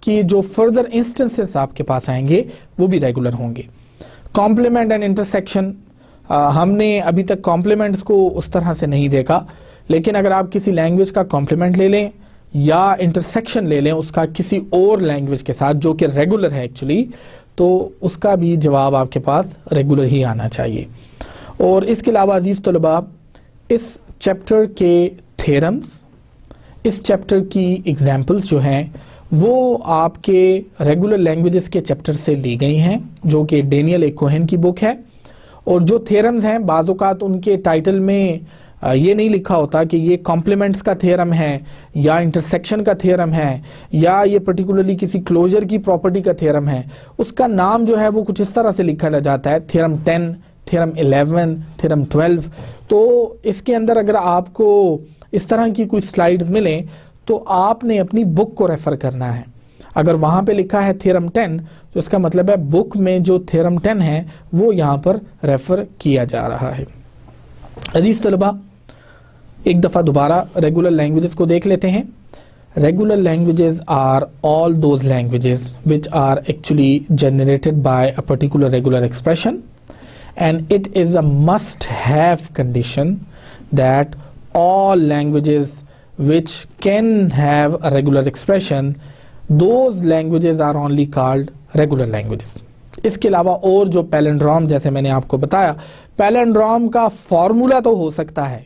की जो फर्दर इंस्टेंसेस आपके पास आएंगे वो भी रेगुलर होंगे। कॉम्प्लीमेंट एंड इंटरसेक्शन, हमने अभी तक कॉम्प्लीमेंट्स को उस तरह से नहीं देखा, लेकिन अगर आप किसी लैंग्वेज का कॉम्प्लीमेंट ले लें या इंटरसेक्शन ले लें उसका किसी और लैंग्वेज के साथ जो कि रेगुलर है एक्चुअली, तो उसका भी जवाब आपके पास रेगुलर ही आना चाहिए। और इसके अलावा अजीज तलबा, इस चैप्टर के थ्योरम्स, इस चैप्टर की एग्जाम्पल्स जो हैं वो आपके रेगुलर लैंग्वेजेस के चैप्टर से ली गई हैं, जो कि डेनियल ए कोहेन की बुक है। और जो थ्योरम्स हैं बाज़-औक़ात उनके टाइटल में ये नहीं लिखा होता कि ये कॉम्प्लीमेंट्स का थ्योरम है या इंटरसेक्शन का थ्योरम है या ये पर्टिकुलरली किसी क्लोजर की प्रॉपर्टी का थ्योरम है। उसका नाम जो है वो कुछ इस तरह से लिखा जाता है, थ्योरम 10, थ्योरम 11, थ्योरम 12। तो इसके अंदर अगर आपको इस तरह की कुछ स्लाइड्स मिलें तो आपने अपनी बुक को रेफर करना है। अगर वहां पे लिखा है थ्योरम 10 तो इसका मतलब है बुक में जो थ्योरम 10 है वो यहाँ पर रेफर किया जा रहा है। अजीज तलबा, एक दफ़ा दोबारा रेगुलर लैंग्वेजेस को देख लेते हैं। Regular languages are all those languages which are actually generated by a particular regular expression, and it is a must have condition that all languages which can have a regular expression, those languages are only called regular languages. इसके अलावा और जो palindrome, जैसे मैंने आपको बताया, palindrome का formula तो हो सकता है,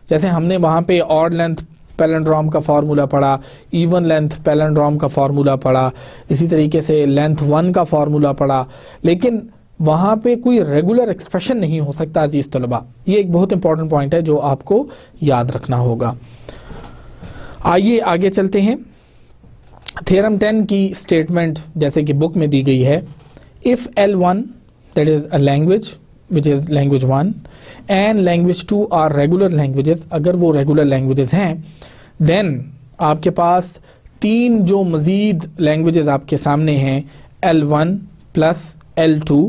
जैसे हमने वहां पे ऑड लेंथ पैलिंड्रोम का फॉर्मूला पढ़ा, इवन लेंथ पैलिंड्रोम का फॉर्मूला पढ़ा, इसी तरीके से लेंथ 1 का फॉर्मूला पढ़ा, लेकिन वहां पे कोई रेगुलर एक्सप्रेशन नहीं हो सकता अजीज तलबा। ये एक बहुत इंपॉर्टेंट पॉइंट है जो आपको याद रखना होगा। आइए आगे चलते हैं। थ्योरम 10 की स्टेटमेंट जैसे कि बुक में दी गई है, if L1 that is a language which is language 1 and language 2 are regular languages, अगर वो रेगुलर लैंग्वेजेस हैं देन आपके पास 3 जो मजीद लैंग्वेजेस आपके सामने हैं, L1 plus L2,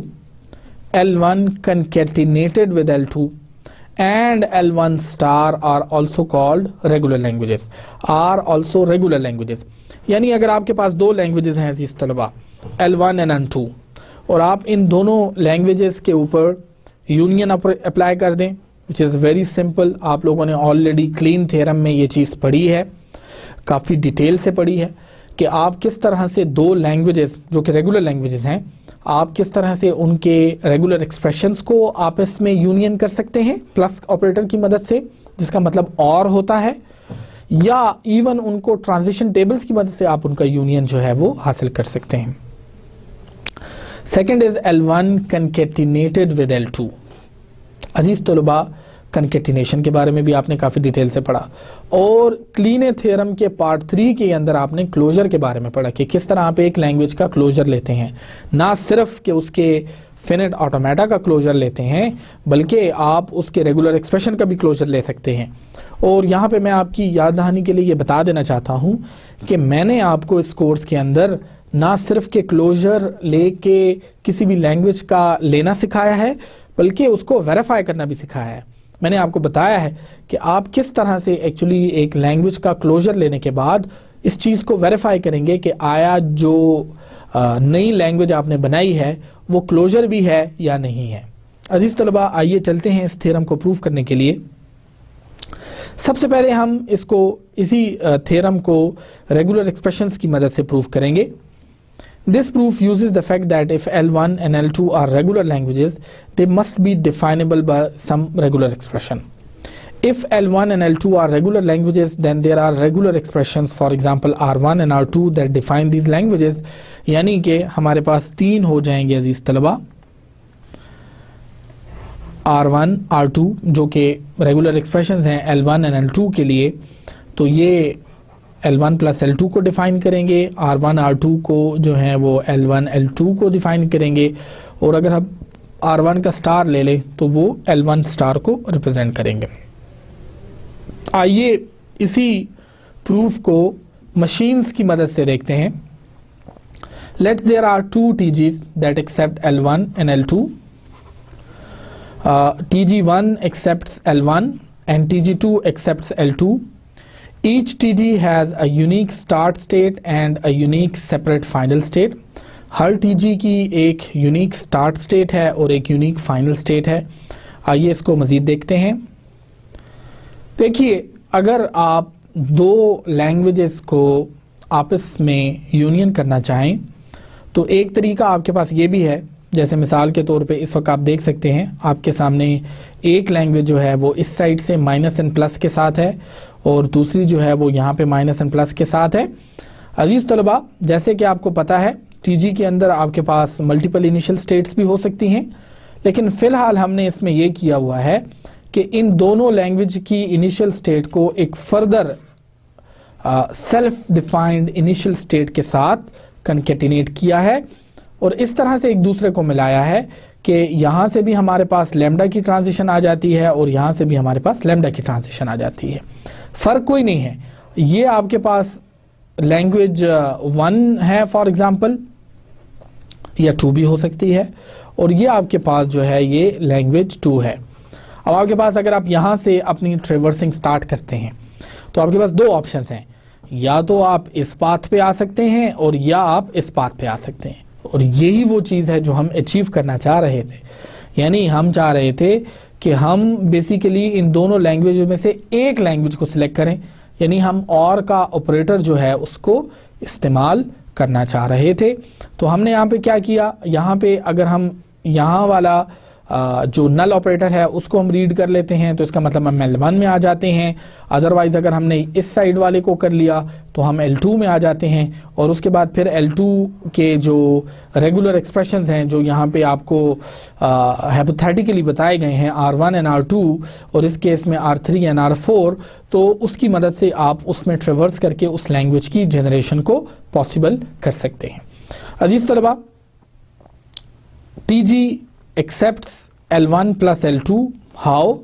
L1 concatenated with L2 and L1 star are also called regular languages, are also regular languages। यानी अगर आपके पास 2 लैंग्वेजेस हैं इस तलबा, L1 and L2, और आप इन दोनों लैंग्वेजेस के ऊपर यूनियन अप्लाई कर दें, विच इज़ वेरी सिंपल। आप लोगों ने ऑलरेडी क्लीन थ्योरम में ये चीज़ पढ़ी है, काफ़ी डिटेल से पढ़ी है कि आप किस तरह से 2 लैंग्वेजेस जो कि रेगुलर लैंग्वेजेस हैं, आप किस तरह से उनके रेगुलर एक्सप्रेशंस को आपस में यूनियन कर सकते हैं प्लस ऑपरेटर की मदद से, जिसका मतलब और होता है, या इवन उनको ट्रांजिशन टेबल्स की मदद से आप उनका यूनियन जो है वो हासिल कर सकते हैं। Second is L1 concatenated with L2। अजीज तलबा, कंकेटिनेशन के बारे में भी आपने काफ़ी डिटेल से पढ़ा और क्लीने थ्योरम के पार्ट 3 के अंदर आपने क्लोजर के बारे में पढ़ा कि किस तरह आप एक लैंग्वेज का क्लोजर लेते हैं, ना सिर्फ कि उसके फिनिट ऑटोमेटा का क्लोजर लेते हैं बल्कि आप उसके रेगुलर एक्सप्रेशन का भी क्लोजर ले सकते हैं। और यहाँ पे मैं आपकी याद दहानी के लिए ये बता देना चाहता हूँ कि मैंने आपको इस कोर्स के अंदर ना सिर्फ के क्लोजर लेके किसी भी लैंग्वेज का लेना सिखाया है बल्कि उसको वेरीफाई करना भी सिखाया है। मैंने आपको बताया है कि आप किस तरह से एक्चुअली एक लैंग्वेज का क्लोजर लेने के बाद इस चीज़ को वेरीफाई करेंगे कि आया जो नई लैंग्वेज आपने बनाई है वो क्लोजर भी है या नहीं है। अजीज तलबा, आइए चलते हैं इस थ्योरम को प्रूव करने के लिए। सबसे पहले हम इसी थ्योरम को रेगुलर एक्सप्रेशंस की मदद से प्रूव करेंगे। This proof uses the fact that if L1 and L2 are regular languages, they must be definable by some regular expression. If L1 and L2 are regular languages, then there are regular expressions, for example R1 and R2, that define these languages. यानी कि हमारे पास 3 हो जाएंगे अजीज तलबा, R1, R2 जो कि regular expressions हैं L1 and L2 के लिए, तो ये L1 प्लस L2 को डिफाइन करेंगे, R1 R2 को जो है वो L1 L2 को डिफाइन करेंगे और अगर हम R1 का स्टार ले लें तो वो L1 स्टार को रिप्रेजेंट करेंगे। आइए इसी प्रूफ को मशीन्स की मदद से देखते हैं। Let there are 2 TGs that accept L1 and L2। TG1 accepts L1 and TG2 accepts L2. Each TG has a unique start state and a unique separate final state. Her TG की एक unique start state है और एक unique final state है। आइए इसको मज़ीद देखते हैं। देखिए, अगर आप 2 लैंग्वेजेस को आपस में यूनियन करना चाहें तो एक तरीका आपके पास ये भी है। जैसे मिसाल के तौर पे इस वक्त आप देख सकते हैं आपके सामने एक लैंग्वेज जो है वो इस साइड से माइनस एन प्लस के साथ है और दूसरी जो है वो यहाँ पे माइनस एन प्लस के साथ है। अजीज तलबा, जैसे कि आपको पता है टीजी के अंदर आपके पास मल्टीपल इनिशियल स्टेट्स भी हो सकती हैं, लेकिन फ़िलहाल हमने इसमें यह किया हुआ है कि इन दोनों लैंग्वेज की इनिशियल स्टेट को एक further self defined initial state के साथ कंकेटिनेट किया है और इस तरह से एक दूसरे को मिलाया है कि यहाँ से भी हमारे पास लैम्डा की ट्रांजिशन आ जाती है और यहाँ से भी हमारे पास लैम्डा की ट्रांजिशन आ जाती है। फ़र्क कोई नहीं है। ये आपके पास लैंग्वेज 1 है फॉर एग्जांपल, या 2 भी हो सकती है, और ये आपके पास जो है ये लैंग्वेज 2 है। अब आपके पास अगर आप यहाँ से अपनी ट्रेवर्सिंग स्टार्ट करते हैं तो आपके पास 2 ऑप्शंस हैं, या तो आप इस पाथ पे आ सकते हैं और या आप इस पाथ पे आ सकते हैं। और यही वो चीज़ है जो हम अचीव करना चाह रहे थे। यानी हम चाह रहे थे कि हम बेसिकली इन दोनों लैंग्वेज में से एक लैंग्वेज को सिलेक्ट करें, यानी हम और का ऑपरेटर जो है उसको इस्तेमाल करना चाह रहे थे। तो हमने यहाँ पे क्या किया, यहाँ पे अगर हम यहाँ वाला जो नल ऑपरेटर है उसको हम रीड कर लेते हैं तो इसका मतलब हम L1 में आ जाते हैं। अदरवाइज अगर हमने इस साइड वाले को कर लिया तो हम L2 में आ जाते हैं और उसके बाद फिर L2 के जो रेगुलर एक्सप्रेशंस हैं जो यहाँ पे आपको हाइपोथेटिकली बताए गए हैं R1 एंड R2 और इस केस में R3 एंड R4, तो उसकी मदद से आप उसमें ट्रेवर्स करके उस लैंग्वेज की जनरेशन को पॉसिबल कर सकते हैं। अजीज तलबा, TG accepts L1 plus L2. How?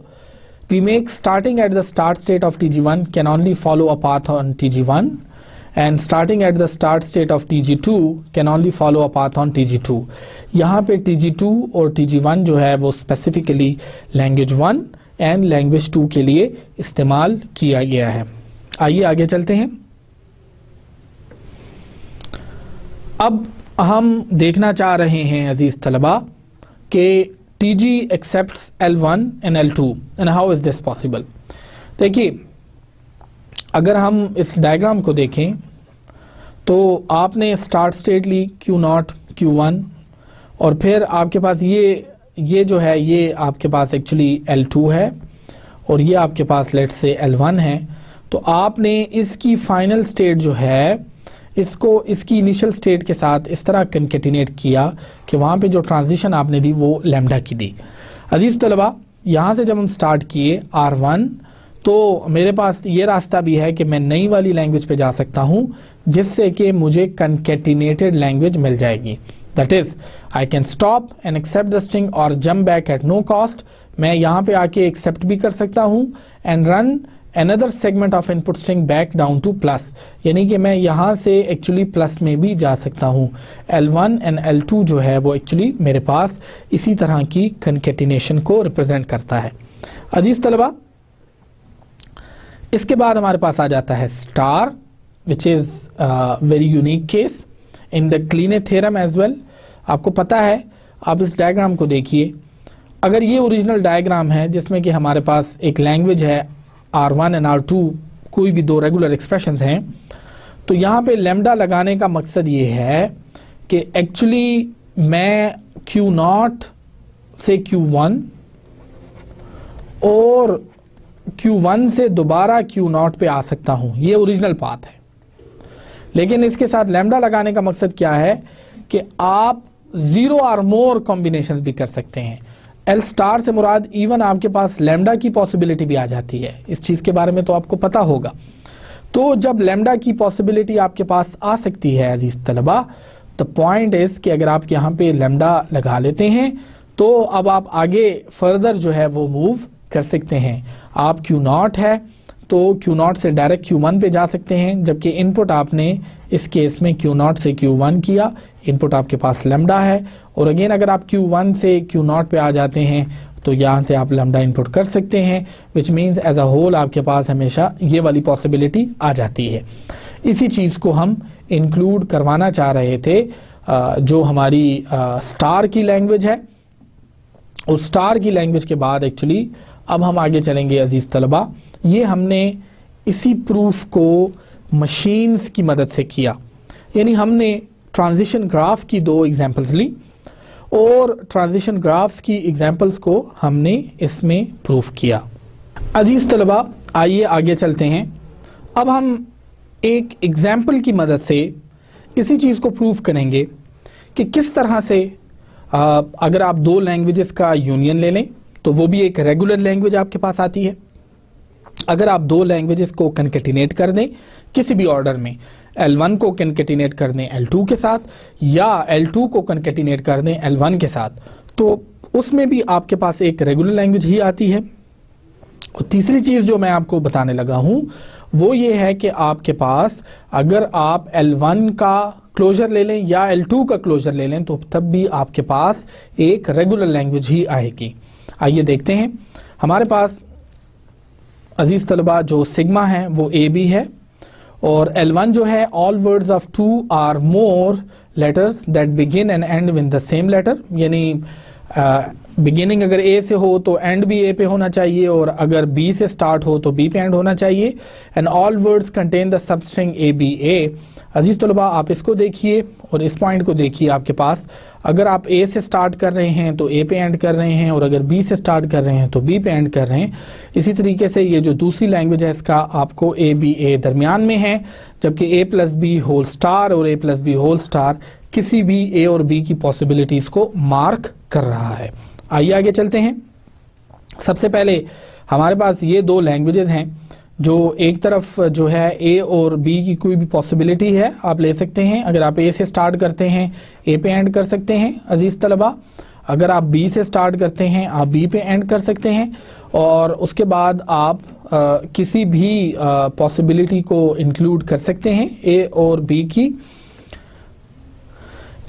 We make starting at the start state of TG1 can only follow a path on TG1 and starting at the start state of TG2 can only follow a path on TG2. यहाँ पे TG2 और TG1 जो है वो specifically language 1 and language 2 के लिए इस्तेमाल किया गया है। आइए आगे चलते हैं। अब हम देखना चाह रहे हैं अजीज तलबा कि TG accepts L1 and L2 and how is this possible। देखिए, अगर हम इस डायग्राम को देखें तो आपने स्टार्ट स्टेट ली Q0 Q1 और फिर आपके पास ये जो है ये आपके पास एक्चुअली L2 है और ये आपके पास लेट्स से L1 है। तो आपने इसकी फाइनल स्टेट जो है इसको इसकी इनिशियल स्टेट के साथ इस तरह कंकेटिनेट किया कि वहाँ पे जो ट्रांजिशन आपने दी वो लैम्डा की दी। अजीज़ तलबा, यहाँ से जब हम स्टार्ट किए R1, तो मेरे पास ये रास्ता भी है कि मैं नई वाली लैंग्वेज पे जा सकता हूँ जिससे कि मुझे कंकेटिनेटेड लैंग्वेज मिल जाएगी। That is I can stop and accept the string और jump back at no cost. मैं यहाँ पे आके एक्सेप्ट भी कर सकता हूँ and run another segment of input string back down to plus, यानी कि मैं यहाँ से एक्चुअली प्लस में भी जा सकता हूँ। L1 एंड L2 जो है वो एक्चुअली मेरे पास इसी तरह की कंकेटिनेशन को रिप्रेजेंट करता है। अजीज तलबा, इसके बाद हमारे पास आ जाता है star, which is very unique case in the Kleene theorem as well. आपको पता है, आप इस डायग्राम को देखिए, अगर ये ओरिजिनल डायग्राम है जिसमें कि हमारे पास एक लैंग्वेज है R1 एंड R2, कोई भी दो रेगुलर एक्सप्रेशंस हैं, तो यहाँ पे लैम्डा लगाने का मकसद ये है कि एक्चुअली मैं Q0 से Q1 और Q1 से दोबारा Q0 पे आ सकता हूँ, ये ओरिजिनल पाथ है। लेकिन इसके साथ लैम्डा लगाने का मकसद क्या है कि आप 0 और मोर कॉम्बिनेशंस भी कर सकते हैं। एल स्टार से मुराद इवन आपके पास लैम्डा की पॉसिबिलिटी भी आ जाती है। इस चीज़ के बारे में तो आपको पता होगा। तो जब लैम्डा की पॉसिबिलिटी आपके पास आ सकती है अजीज तलबा, द पॉइंट इज कि अगर आप यहाँ पे लैम्डा लगा लेते हैं तो अब आप आगे फर्दर जो है वो मूव कर सकते हैं। आप Q0 है तो Q0 से डायरेक्ट Q1 पे जा सकते हैं, जबकि इनपुट आपने इस केस में Q0 से Q1 किया, इनपुट आपके पास लैम्डा है। और अगेन अगर आप Q1 से Q0 पे आ जाते हैं तो यहाँ से आप लैम्डा इनपुट कर सकते हैं, which means as a whole आपके पास हमेशा ये वाली पॉसिबिलिटी आ जाती है। इसी चीज़ को हम इंक्लूड करवाना चाह रहे थे जो हमारी स्टार की लैंग्वेज है। उस स्टार की लैंग्वेज के बाद एक्चुअली अब हम आगे चलेंगे अजीज़ तलबा। ये हमने इसी प्रूफ को मशीन्स की मदद से किया, यानी हमने ट्रांजिशन ग्राफ की दो एग्जांपल्स ली और ट्रांजिशन ग्राफ्स की एग्जांपल्स को हमने इसमें प्रूफ किया। अजीज़ तलबा, आइए आगे चलते हैं। अब हम एक एग्जांपल की मदद से इसी चीज़ को प्रूफ करेंगे कि किस तरह से अगर आप दो लैंग्वेजेस का यूनियन ले लें तो वो भी एक रेगुलर लैंग्वेज आपके पास आती है। अगर आप दो लैंग्वेजेस को कनकेटिनेट कर दें किसी भी ऑर्डर में, L1 को कनकेटिनेट कर दें L2 के साथ या L2 को कनकेटिनेट कर दें L1 के साथ, तो उसमें भी आपके पास एक रेगुलर लैंग्वेज ही आती है। और तीसरी चीज़ जो मैं आपको बताने लगा हूं वो ये है कि आपके पास अगर आप L1 का क्लोजर ले लें या L2 का क्लोजर ले लें तो तब भी आपके पास एक रेगुलर लैंग्वेज ही आएगी। आइए देखते हैं। हमारे पास अजीज़ तलबा जो सिग्मा है वो AB है और L1 जो है all words of 2 are more letters that begin and end with the same letter, यानी बिगिनिंग अगर A से हो तो एंड भी A पे होना चाहिए और अगर B से स्टार्ट हो तो B पे एंड होना चाहिए। And all words contain the substring ABA। अजीज़ तलबा, आप इसको देखिए और इस पॉइंट को देखिए। आपके पास अगर आप A से स्टार्ट कर रहे हैं तो A पे एंड कर रहे हैं और अगर B से स्टार्ट कर रहे हैं तो B पे एंड कर रहे हैं। इसी तरीके से ये जो दूसरी लैंग्वेज है इसका आपको ABA दरमियान में है, जबकि A plus B whole star और A plus B whole star किसी भी A और B की पॉसिबिलिटीज़ को मार्क कर रहा है। आइए आगे चलते हैं। सबसे पहले हमारे पास ये दो लैंग्वेजेस हैं जो एक तरफ जो है A और B की कोई भी पॉसिबिलिटी है आप ले सकते हैं। अगर आप A से स्टार्ट करते हैं A पे एंड कर सकते हैं अजीज़ तलबा। अगर आप B से स्टार्ट करते हैं आप B पे एंड कर सकते हैं और उसके बाद आप किसी भी पॉसिबिलिटी को इंक्लूड कर सकते हैं A और B की।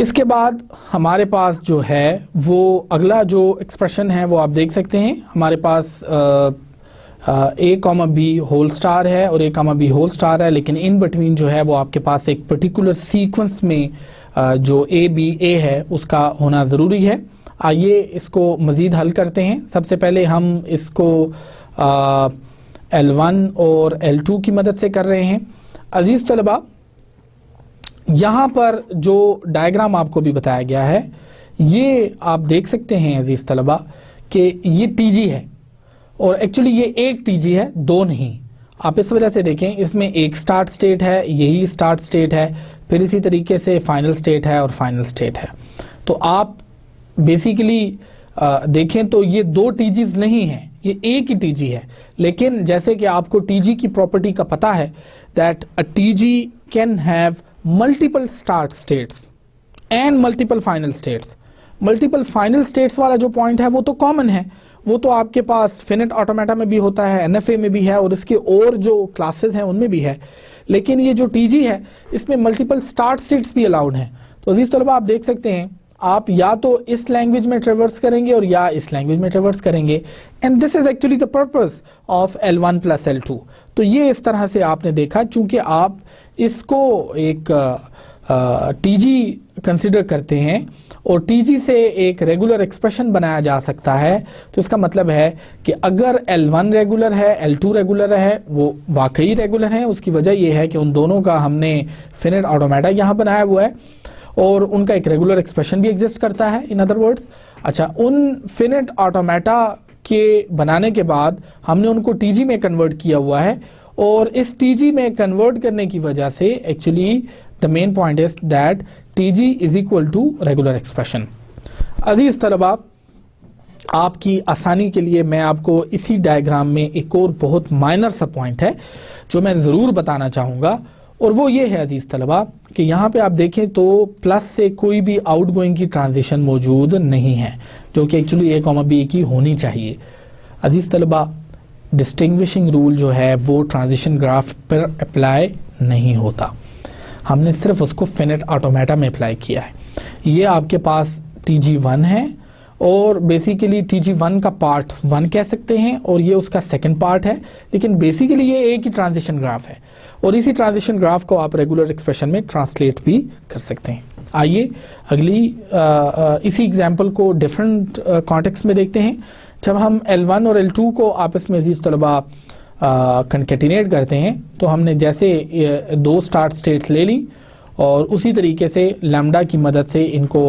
इसके बाद हमारे पास जो है वो अगला जो एक्सप्रेशन है वो आप देख सकते हैं। हमारे पास A comma B whole star है और A comma B whole star है, लेकिन इन बिटवीन जो है वो आपके पास एक पर्टिकुलर सीक्वेंस में जो ABA है उसका होना ज़रूरी है। आइए इसको मज़ीद हल करते हैं। सबसे पहले हम इसको L1 और L2 की मदद से कर रहे हैं। अजीज़ तलबा, यहाँ पर जो डायग्राम आपको भी बताया गया है ये आप देख सकते हैं अजीज़ तलबा कि ये TG है और एक्चुअली ये एक TG है, दो नहीं। आप इस वजह से देखें, इसमें एक स्टार्ट स्टेट है, यही स्टार्ट स्टेट है, फिर इसी तरीके से फाइनल स्टेट है और फाइनल स्टेट है। तो आप बेसिकली देखें तो ये दो टीजीज नहीं हैं, ये एक ही टीजी है। लेकिन जैसे कि आपको टीजी की प्रॉपर्टी का पता है that a TG can have multiple start states and multiple final states. Multiple final states वाला जो पॉइंट है वो तो कॉमन है, वो तो आपके पास फिनिट ऑटोमेटा में भी होता है, एनएफए में भी है और इसके और जो क्लासेस हैं उनमें भी है। लेकिन ये जो टीजी है इसमें मल्टीपल स्टार्ट स्टेट्स भी अलाउड हैं। तो अजीज तलबा आप देख सकते हैं, आप या तो इस लैंग्वेज में ट्रेवर्स करेंगे और या इस लैंग्वेज में ट्रेवर्स करेंगे, and this is actually the purpose of L1 plus L2। तो ये इस तरह से आपने देखा, चूंकि आप इसको एक टीजी कंसिडर करते हैं और टीजी से एक रेगुलर एक्सप्रेशन बनाया जा सकता है, तो इसका मतलब है कि अगर L1 रेगुलर है, L2 रेगुलर है, वो वाकई रेगुलर है। उसकी वजह यह है कि उन दोनों का हमने फिनिट ऑटोमेटा यहाँ बनाया हुआ है और उनका एक रेगुलर एक्सप्रेशन भी एग्जिस्ट करता है, इन अदर वर्ड्स। अच्छा, उन फिनिट ऑटोमेटा के बनाने के बाद हमने उनको टीजी में कन्वर्ट किया हुआ है और इस टीजी में कन्वर्ट करने की वजह से actually the main point is that TG is equal to regular expression. अजीज तलबा, आपकी आसानी के लिए मैं आपको इसी डायग्राम में एक और बहुत माइनर सा पॉइंट है जो मैं ज़रूर बताना चाहूँगा, और वो ये है अजीज तलबा कि यहाँ पे आप देखें तो प्लस से कोई भी आउटगोइंग की ट्रांजिशन मौजूद नहीं है, जो कि एक्चुअली A, B की होनी चाहिए। अजीज तलबा, डिस्टिंग्विशिंग रूल जो है वो ट्रांजिशन ग्राफ पर अप्लाई नहीं होता, हमने सिर्फ उसको फिनिट ऑटोमेटा में अप्लाई किया है। ये आपके पास TG1 है और बेसिकली TG1 का पार्ट 1 कह सकते हैं और ये उसका सेकंड पार्ट है, लेकिन बेसिकली ये एक ही ट्रांजिशन ग्राफ है और इसी ट्रांजिशन ग्राफ को आप रेगुलर एक्सप्रेशन में ट्रांसलेट भी कर सकते हैं। आइए अगली इसी एग्जांपल को डिफरेंट कॉन्टेक्स्ट में देखते हैं। जब हम L1 और L2 को आपस में अजीज तलबा कंकेटिनेट करते हैं तो हमने जैसे दो स्टार्ट स्टेट्स ले ली और उसी तरीके से लैम्डा की मदद से इनको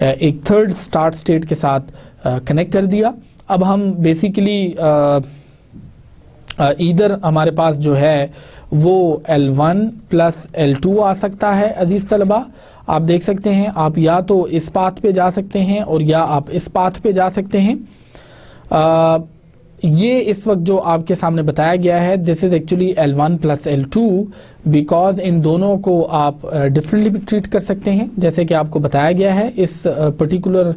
एक थर्ड स्टार्ट स्टेट के साथ कनेक्ट कर दिया। अब हम बेसिकली इधर हमारे पास जो है वो L1 प्लस L2 आ सकता है। अजीज तलबा, आप देख सकते हैं, आप या तो इस पाथ पे जा सकते हैं और या आप इस पाथ पे जा सकते हैं। ये इस वक्त जो आपके सामने बताया गया है, this is actually L1 plus L2 because in दोनों को आप डिफरेंटली भी ट्रीट कर सकते हैं, जैसे कि आपको बताया गया है इस पर्टिकुलर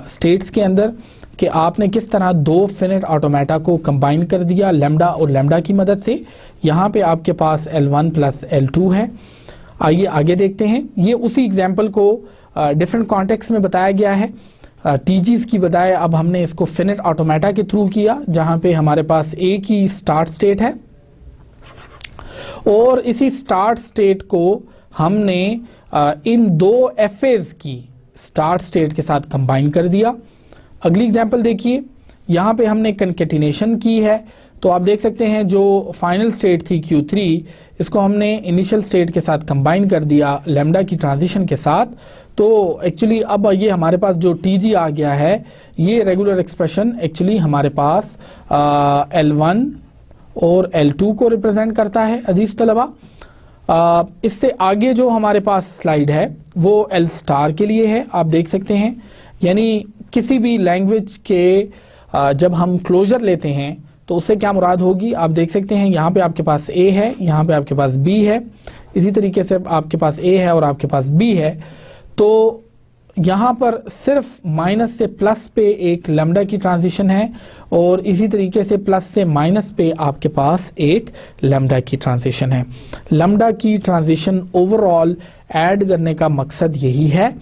स्टेट्स के अंदर कि आपने किस तरह दो फिनिट ऑटोमेटा को कंबाइन कर दिया लैम्डा और लैम्डा की मदद से। यहाँ पे आपके पास L1 प्लस L2 है। आइए आगे देखते हैं। ये उसी एग्जाम्पल को डिफरेंट कॉन्टेक्स्ट में बताया गया है। टीजीज की बजाय अब हमने इसको फिनिट ऑटोमेटा के थ्रू किया, जहां पे हमारे पास एक ही स्टार्ट स्टेट है और इसी स्टार्ट स्टेट को हमने इन दो एफएज की स्टार्ट स्टेट के साथ कंबाइन कर दिया। अगली एग्जांपल देखिए, यहाँ पे हमने कंकेटिनेशन की है, तो आप देख सकते हैं जो फाइनल स्टेट थी Q3, इसको हमने इनिशियल स्टेट के साथ कंबाइन कर दिया लैम्डा की ट्रांजिशन के साथ। तो एक्चुअली अब ये हमारे पास जो TG आ गया है, ये रेगुलर एक्सप्रेशन एक्चुअली हमारे पास L1 और L2 को रिप्रेजेंट करता है। अजीज तलबा, इससे आगे जो हमारे पास स्लाइड है वो L स्टार के लिए है। आप देख सकते हैं, यानी किसी भी लैंग्वेज के जब हम क्लोजर लेते हैं तो उससे क्या मुराद होगी, आप देख सकते हैं यहाँ पे आपके पास A है, यहाँ पे आपके पास B है, इसी तरीके से आपके पास A है और आपके पास B है। तो यहाँ पर सिर्फ माइनस से प्लस पे एक लैम्डा की ट्रांजिशन है और इसी तरीके से प्लस से माइनस पे आपके पास एक लैम्डा की ट्रांजिशन है। लैम्डा की ट्रांजिशन ओवरऑल ऐड करने का मकसद यही है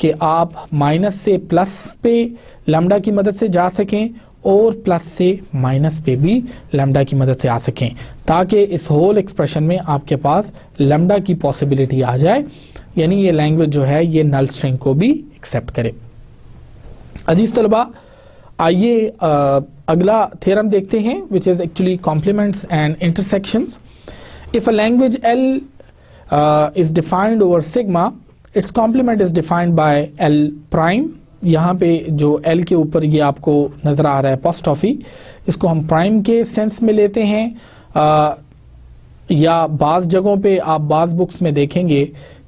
कि आप माइनस से प्लस पे लैम्डा की मदद से जा सकें और प्लस से माइनस पे भी लैम्डा की मदद से आ सकें, ताकि इस होल एक्सप्रेशन में आपके पास लैम्डा की पॉसिबिलिटी आ जाए, यानी ये लैंग्वेज जो है ये नल स्ट्रिंग को भी एक्सेप्ट करे। अजीज तलबा, आइए अगला थ्योरम देखते हैं, which is actually complements and intersections. If a language L is defined over sigma, its complement is defined by L prime यहाँ पे जो एल के ऊपर ये आपको नज़र आ रहा है अपोस्ट्रोफी, इसको हम प्राइम के सेंस में लेते हैं, या बाज़ जगहों पे आप बाज़ बुक्स में देखेंगे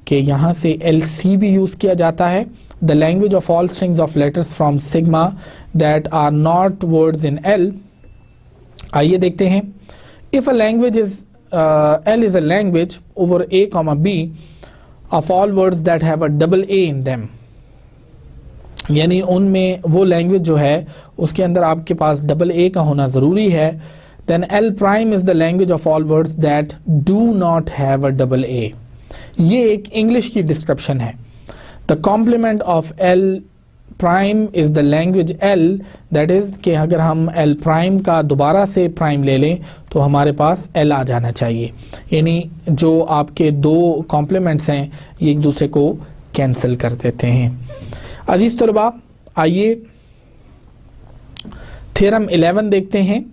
कि यहाँ से एल सी भी यूज़ किया जाता है। The language of all strings of letters from sigma that are not words in L. आइए देखते हैं, if a language is L is a language over A comma B of all words that have a double A in them, यानी उनमें वो language जो है उसके अंदर आपके पास डबल ए का होना ज़रूरी है। Then L prime is the language of all words that do not have a double A. ये एक इंग्लिश की डिस्क्रिप्शन है। The complement of L prime is the language L, that is कि अगर हम एल प्राइम का दोबारा से प्राइम ले लें तो हमारे पास एल आ जाना चाहिए, यानी जो आपके दो कॉम्प्लीमेंट्स हैं ये एक दूसरे को कैंसिल कर देते हैं। अजीज तलबा, आइए थ्योरम 11 देखते हैं।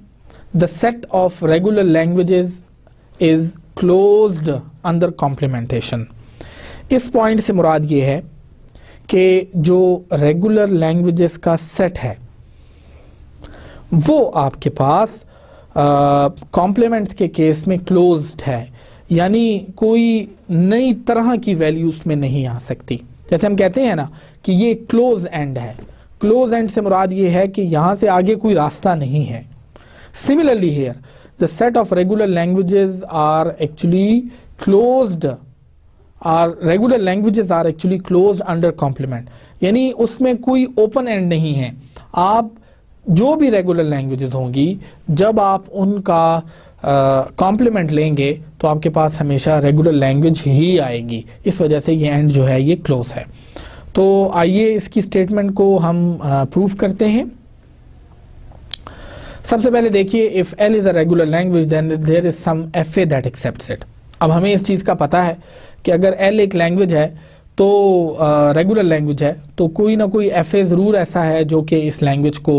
The set of regular languages is closed under complementation. इस पॉइंट से मुराद ये है कि जो रेगुलर लैंग्वेजेस का सेट है वो आपके पास कॉम्प्लीमेंट्स के केस में क्लोज्ड है, यानी कोई नई तरह की वैल्यू उसमें नहीं आ सकती। जैसे हम कहते हैं ना कि ये क्लोज एंड है, क्लोज एंड से मुराद ये है कि यहां से आगे कोई रास्ता नहीं है। Similarly here the set of regular languages are actually closed, are regular languages are actually closed under complement, यानी उसमें कोई ओपन एंड नहीं है। आप जो भी रेगुलर लैंग्वेजेस होंगी जब आप उनका कॉम्प्लीमेंट लेंगे तो आपके पास हमेशा रेगुलर लैंग्वेज ही आएगी, इस वजह से ये एंड जो है ये क्लोज है। तो आइए इसकी स्टेटमेंट को हम प्रूव करते हैं। सबसे पहले देखिए, if L is a regular language then there is some F A that accepts it. अब हमें इस चीज का पता है कि अगर एल एक लैंग्वेज है तो रेगुलर लैंग्वेज है तो कोई ना कोई एफ ए जरूर ऐसा है जो कि इस लैंग्वेज को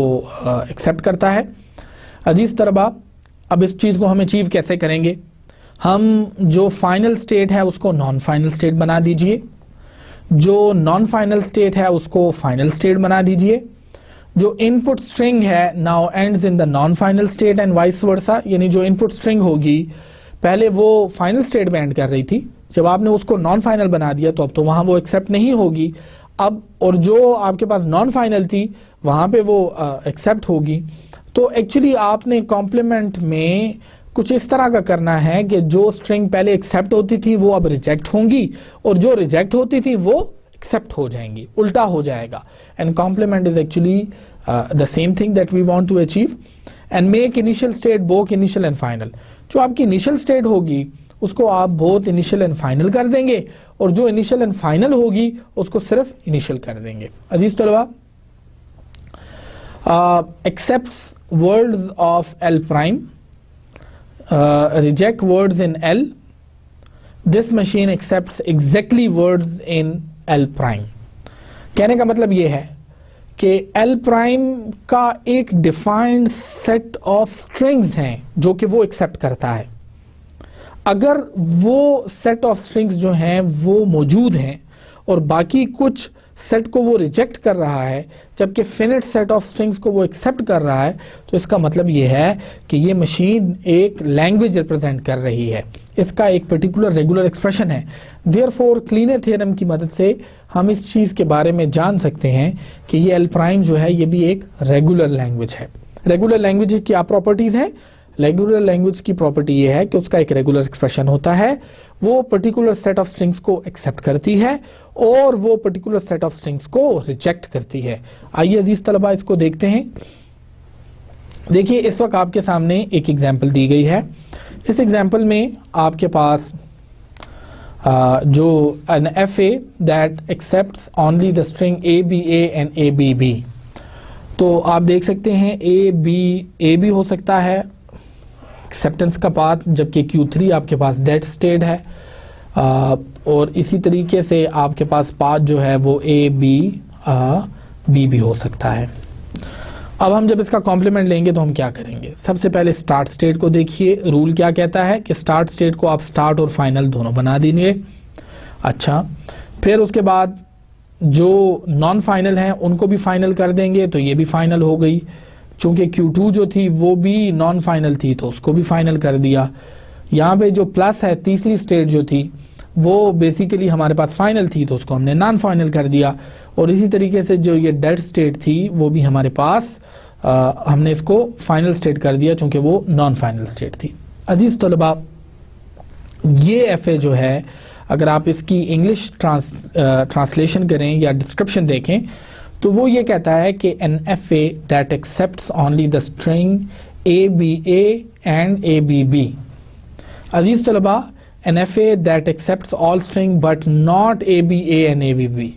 एक्सेप्ट करता है। अजीज तलबा, अब इस चीज को हम अचीव कैसे करेंगे? हम जो फाइनल स्टेट है उसको नॉन फाइनल स्टेट बना दीजिए, जो नॉन फाइनल स्टेट है उसको फाइनल स्टेट बना दीजिए। जो इनपुट स्ट्रिंग है now ends in the non final state and vice versa, यानी जो इनपुट स्ट्रिंग होगी पहले वो फाइनल स्टेट में एंड कर रही थी, जब आपने उसको नॉन फाइनल बना दिया तो अब तो वहां वो एक्सेप्ट नहीं होगी अब, और जो आपके पास नॉन फाइनल थी वहां पे वो एक्सेप्ट होगी। तो एक्चुअली आपने कॉम्प्लीमेंट में कुछ इस तरह का करना है कि जो स्ट्रिंग पहले एक्सेप्ट होती थी वो अब रिजेक्ट होंगी और जो रिजेक्ट होती थी वो एक्सेप्ट हो जाएंगी, उल्टा हो जाएगा। And complement is actually the same thing that we want to achieve. And make initial state both initial and final. जो आपकी इनिशियल स्टेट होगी उसको आप बोथ इनिशियल एंड फाइनल कर देंगे और जो इनिशियल एंड फाइनल होगी उसको सिर्फ इनिशियल कर देंगे। अजीज तलबा, accepts words of L prime, reject words in L. This machine accepts exactly words in L prime. कहने का मतलब ये है कि L prime का एक defined set of strings हैं जो कि वो accept करता है। अगर वो set of strings जो हैं वो मौजूद हैं और बाकी कुछ सेट को वो रिजेक्ट कर रहा है जबकि फिनिट सेट ऑफ स्ट्रिंग्स को वो एक्सेप्ट कर रहा है, तो इसका मतलब ये है कि ये मशीन एक लैंग्वेज रिप्रेजेंट कर रही है, इसका एक पर्टिकुलर रेगुलर एक्सप्रेशन है। देयरफॉर क्लीनर थ्योरम की मदद से हम इस चीज़ के बारे में जान सकते हैं कि ये एल प्राइम जो है ये भी एक रेगुलर लैंग्वेज है। रेगुलर लैंग्वेज की क्या प्रॉपर्टीज़ हैं? रेगुलर लैंग्वेज की प्रॉपर्टी ये है कि उसका एक रेगुलर एक्सप्रेशन होता है, वो पर्टिकुलर सेट ऑफ स्ट्रिंग्स को एक्सेप्ट करती है और वो पर्टिकुलर सेट ऑफ स्ट्रिंग्स को रिजेक्ट करती है। आइए अजीज तलबा इसको देखते हैं। देखिए इस वक्त आपके सामने एक एग्जांपल दी गई है। इस एग्जांपल में आपके पास जो N F A that accepts only the string A B A and A B B, तो आप देख सकते हैं ए बी हो सकता है एक्सेप्टेंस का पाथ, जबकि Q3 आपके पास डेड स्टेट है और इसी तरीके से आपके पास पाथ जो है वो ए बी बी भी हो सकता है। अब हम जब इसका कॉम्प्लीमेंट लेंगे तो हम क्या करेंगे? सबसे पहले स्टार्ट स्टेट को देखिए। रूल क्या कहता है कि स्टार्ट स्टेट को आप स्टार्ट और फाइनल दोनों बना देंगे। अच्छा, फिर उसके बाद जो नॉन फाइनल हैं उनको भी फाइनल कर देंगे तो ये भी फाइनल हो गई। चूंकि Q2 जो थी वो भी नॉन फाइनल थी तो उसको भी फाइनल कर दिया। यहाँ पे जो प्लस है तीसरी स्टेट जो थी वो बेसिकली हमारे पास फाइनल थी तो उसको हमने नॉन फाइनल कर दिया। और इसी तरीके से जो ये डेड स्टेट थी वो भी हमारे पास हमने इसको फाइनल स्टेट कर दिया चूंकि वो नॉन फाइनल स्टेट थी। अजीज तलबा, ये FA जो है अगर आप इसकी इंग्लिश ट्रांसलेशन करें या डिस्क्रिप्शन देखें तो वो ये कहता है कि an FA that accepts only the string ABA and ABB। अजीज तलबा, an FA that accepts all string but not ABA and ABB।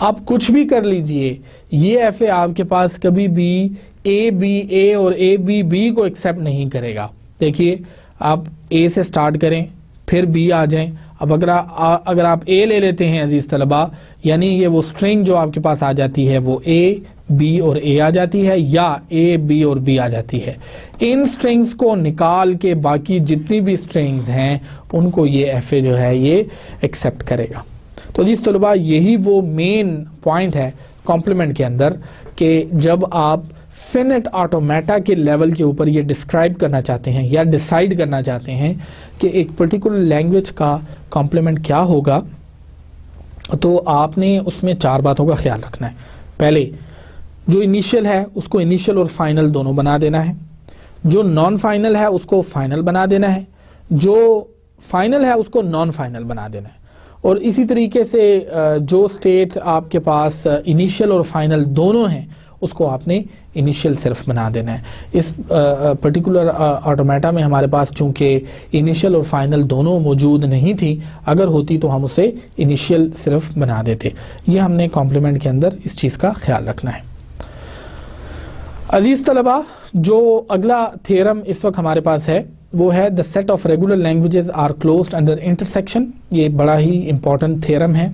आप कुछ भी कर लीजिए, ये FA आपके पास कभी भी ABA और ABB को एक्सेप्ट नहीं करेगा। देखिए, आप A से स्टार्ट करें फिर B आ जाएं। अब अगर आप A ले लेते हैं अजीज तलबा, यानी ये वो स्ट्रिंग जो आपके पास आ जाती है वो A, B और A आ जाती है या A, B और B आ जाती है। इन स्ट्रिंग्स को निकाल के बाकी जितनी भी स्ट्रिंग्स हैं उनको ये FA जो है ये एक्सेप्ट करेगा। तो अजीज तलबा, यही वो मेन पॉइंट है कॉम्प्लीमेंट के अंदर कि जब आप फिनिट ऑटोमेटा के लेवल के ऊपर ये डिस्क्राइब करना चाहते हैं या डिसाइड करना चाहते हैं कि एक पर्टिकुलर लैंग्वेज का कॉम्प्लीमेंट क्या होगा, तो आपने उसमें 4 बातों का ख्याल रखना है। पहले, जो इनिशियल है उसको इनिशियल और फाइनल दोनों बना देना है। जो नॉन फाइनल है उसको फाइनल बना देना है। जो फाइनल है उसको नॉन फाइनल बना देना है। और इसी तरीके से जो स्टेट आपके पास इनिशियल और फाइनल दोनों हैं उसको आपने इनिशियल सिर्फ बना देना है। इस पर्टिकुलर ऑटोमेटा में हमारे पास चूंकि इनिशियल और फाइनल दोनों मौजूद नहीं थी, अगर होती तो हम उसे इनिशियल सिर्फ बना देते। ये हमने कॉम्प्लीमेंट के अंदर इस चीज़ का ख्याल रखना है। अजीज तलबा, जो अगला थ्योरम इस वक्त हमारे पास है वो है the set of regular languages are closed under intersection. ये बड़ा ही इंपॉर्टेंट थ्योरम है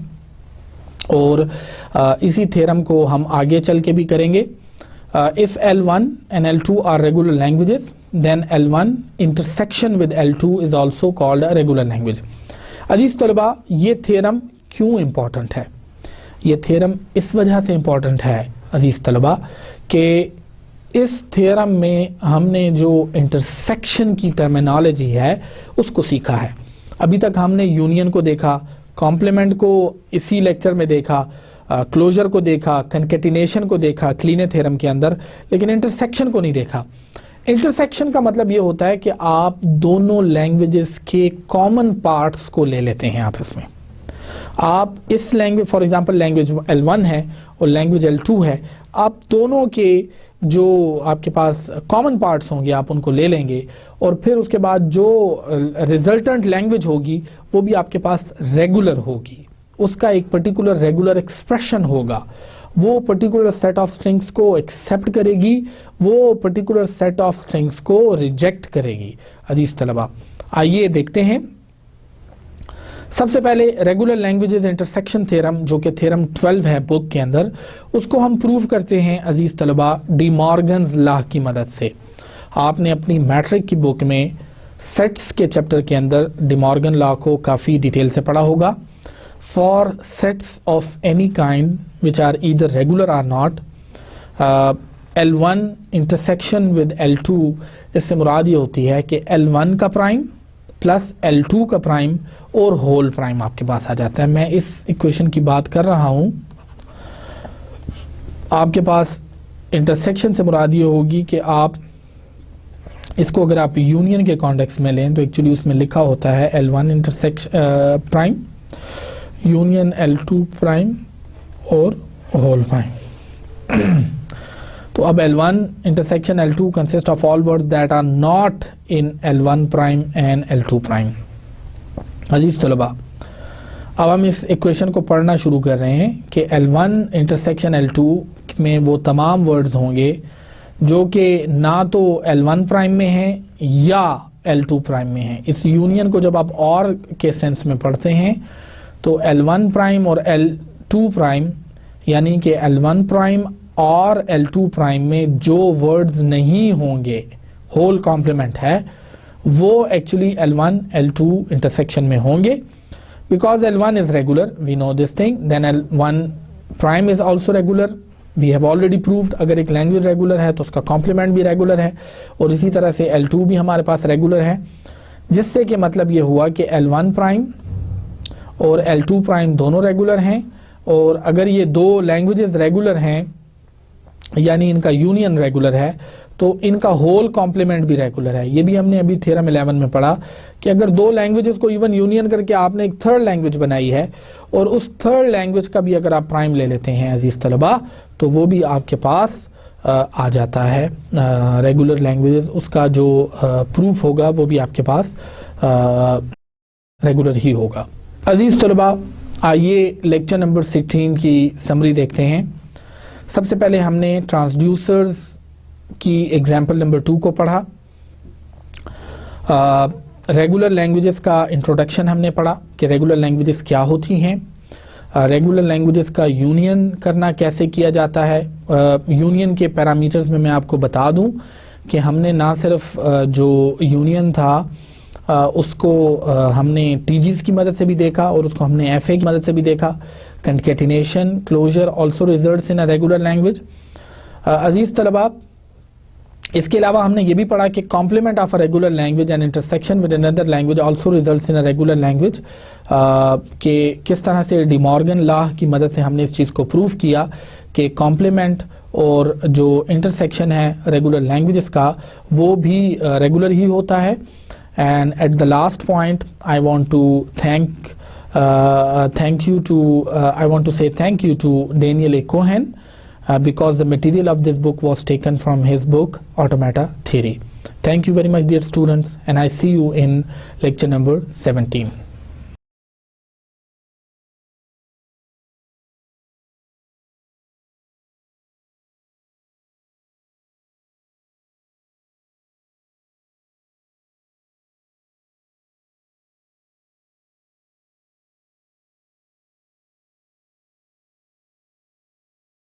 और इसी थ्योरम को हम आगे चल के भी करेंगे। If L1 and L2 are regular languages, then L1 intersection with L2 is also called a regular language. अजीज तलबा, ये थ्योरम क्यों इम्पोर्टेंट है? ये थ्योरम इस वजह से इम्पोर्टेंट है अजीज तलबा कि इस थ्योरम में हमने जो इंटरसेक्शन की टर्मिनोलॉजी है उसको सीखा है। अभी तक हमने यूनियन को देखा, कॉम्प्लीमेंट को इसी लेक्चर में देखा, क्लोजर को देखा, कंकेटिनेशन को देखा क्लीने थ्योरम के अंदर, लेकिन इंटरसेक्शन को नहीं देखा। इंटरसेक्शन का मतलब ये होता है कि आप दोनों लैंग्वेजेस के कॉमन पार्ट्स को ले लेते हैं आपस में। आप इस language, for example language L1 है और लैंग्वेज L2 है, आप दोनों के जो आपके पास कॉमन पार्ट्स होंगे आप उनको ले लेंगे और फिर उसके बाद जो रिजल्टेंट लैंग्वेज होगी वो भी आपके पास रेगुलर होगी। उसका एक पर्टिकुलर रेगुलर एक्सप्रेशन होगा, वो पर्टिकुलर सेट ऑफ स्ट्रिंग्स को एक्सेप्ट करेगी, वो पर्टिकुलर सेट ऑफ स्ट्रिंग्स को रिजेक्ट करेगी। अजीज तलबा, आइए देखते हैं। सबसे पहले रेगुलर लैंग्वेजेस इंटरसेक्शन थ्योरम, जो कि थ्योरम 12 है बुक के अंदर, उसको हम प्रूव करते हैं अजीज तलबा डी मॉर्गन्स लॉ की मदद से। आपने अपनी मैट्रिक की बुक में सेट्स के चैप्टर के अंदर डी मॉर्गन लॉ को काफ़ी डिटेल से पढ़ा होगा। For sets of any kind which are either regular or not, L1 intersection with L2, इससे मुराद ये होती है कि L1 का प्राइम प्लस L2 का प्राइम और होल प्राइम आपके पास आ जाता है। मैं इस इक्वेशन की बात कर रहा हूँ। आपके पास इंटरसेक्शन से मुराद ये होगी कि आप इसको अगर आप यूनियन के कॉन्टेक्स्ट में लें तो एक्चुअली उसमें लिखा होता है L1 intersection prime union L2 prime और होल प्राइम। तो अब L1 intersection L2 consist of all words that are not in L1 prime and L2 prime. अजीज तलबा, अब हम इस इक्वेशन को पढ़ना शुरू कर रहे हैं कि L1 इंटरसेक्शन L2 में वो तमाम वर्ड्स होंगे जो कि ना तो L1 प्राइम में हैं या L2 प्राइम में हैं। इस यूनियन को जब आप और के सेंस में पढ़ते हैं तो L1 प्राइम और L2 प्राइम, यानी कि L1 प्राइम और L2 प्राइम में जो वर्ड्स नहीं होंगे, होल कॉम्प्लीमेंट है, वो एक्चुअली L1 L2 इंटरसेक्शन में होंगे। Because L1 is regular, we know this thing, then L1 prime is also regular, we have already proved. अगर एक लैंग्वेज रेगुलर है तो उसका कॉम्प्लीमेंट भी रेगुलर है, और इसी तरह से L2 भी हमारे पास रेगुलर है, जिससे कि मतलब ये हुआ कि L1 प्राइम और L2 प्राइम दोनों रेगुलर हैं। और अगर ये दो लैंग्वेजेस रेगुलर हैं, यानी इनका यूनियन रेगुलर है, तो इनका होल कॉम्प्लीमेंट भी रेगुलर है। ये भी हमने अभी थ्योरम 11 में पढ़ा कि अगर दो लैंग्वेजेस को इवन यूनियन करके आपने एक थर्ड लैंग्वेज बनाई है, और उस थर्ड लैंग्वेज का भी अगर आप प्राइम ले लेते हैं अजीज तलबा, तो वो भी आपके पास आ जाता है। रेगुलर लैंग्वेजेस, उसका जो प्रूफ होगा वो भी आपके पास रेगुलर ही होगा। अजीज तलबा, आइए लेक्चर नंबर 16 की समरी देखते हैं। सबसे पहले हमने ट्रांसड्यूसर्स की एग्जाम्पल नंबर 2 को पढ़ा। रेगुलर लैंग्वेजेस का इंट्रोडक्शन हमने पढ़ा कि रेगुलर लैंग्वेजेस क्या होती हैं, रेगुलर लैंग्वेजेस का यूनियन करना कैसे किया जाता है। यूनियन के पैरामीटर्स में मैं आपको बता दूं कि हमने ना सिर्फ जो यूनियन था उसको हमने टीजीज की मदद से भी देखा, और उसको हमने एफए की मदद से भी देखा। Concatenation, closure also results in a regular language. अजीज तलबा, इसके अलावा हमने ये भी पढ़ा कि complement of a regular language and intersection with another language also results in a regular language. कि किस तरह से डी मॉर्गन लॉ की मदद से हमने इस चीज़ को प्रूव किया कि कॉम्प्लीमेंट और जो इंटरसेक्शन है रेगुलर लैंग्वेजेस का, वो भी रेगुलर ही होता है। And at the last point I want to say thank you to Daniel A. Cohen because the material of this book was taken from his book Automata Theory. Thank you very much, dear students, and I see you in lecture number 17.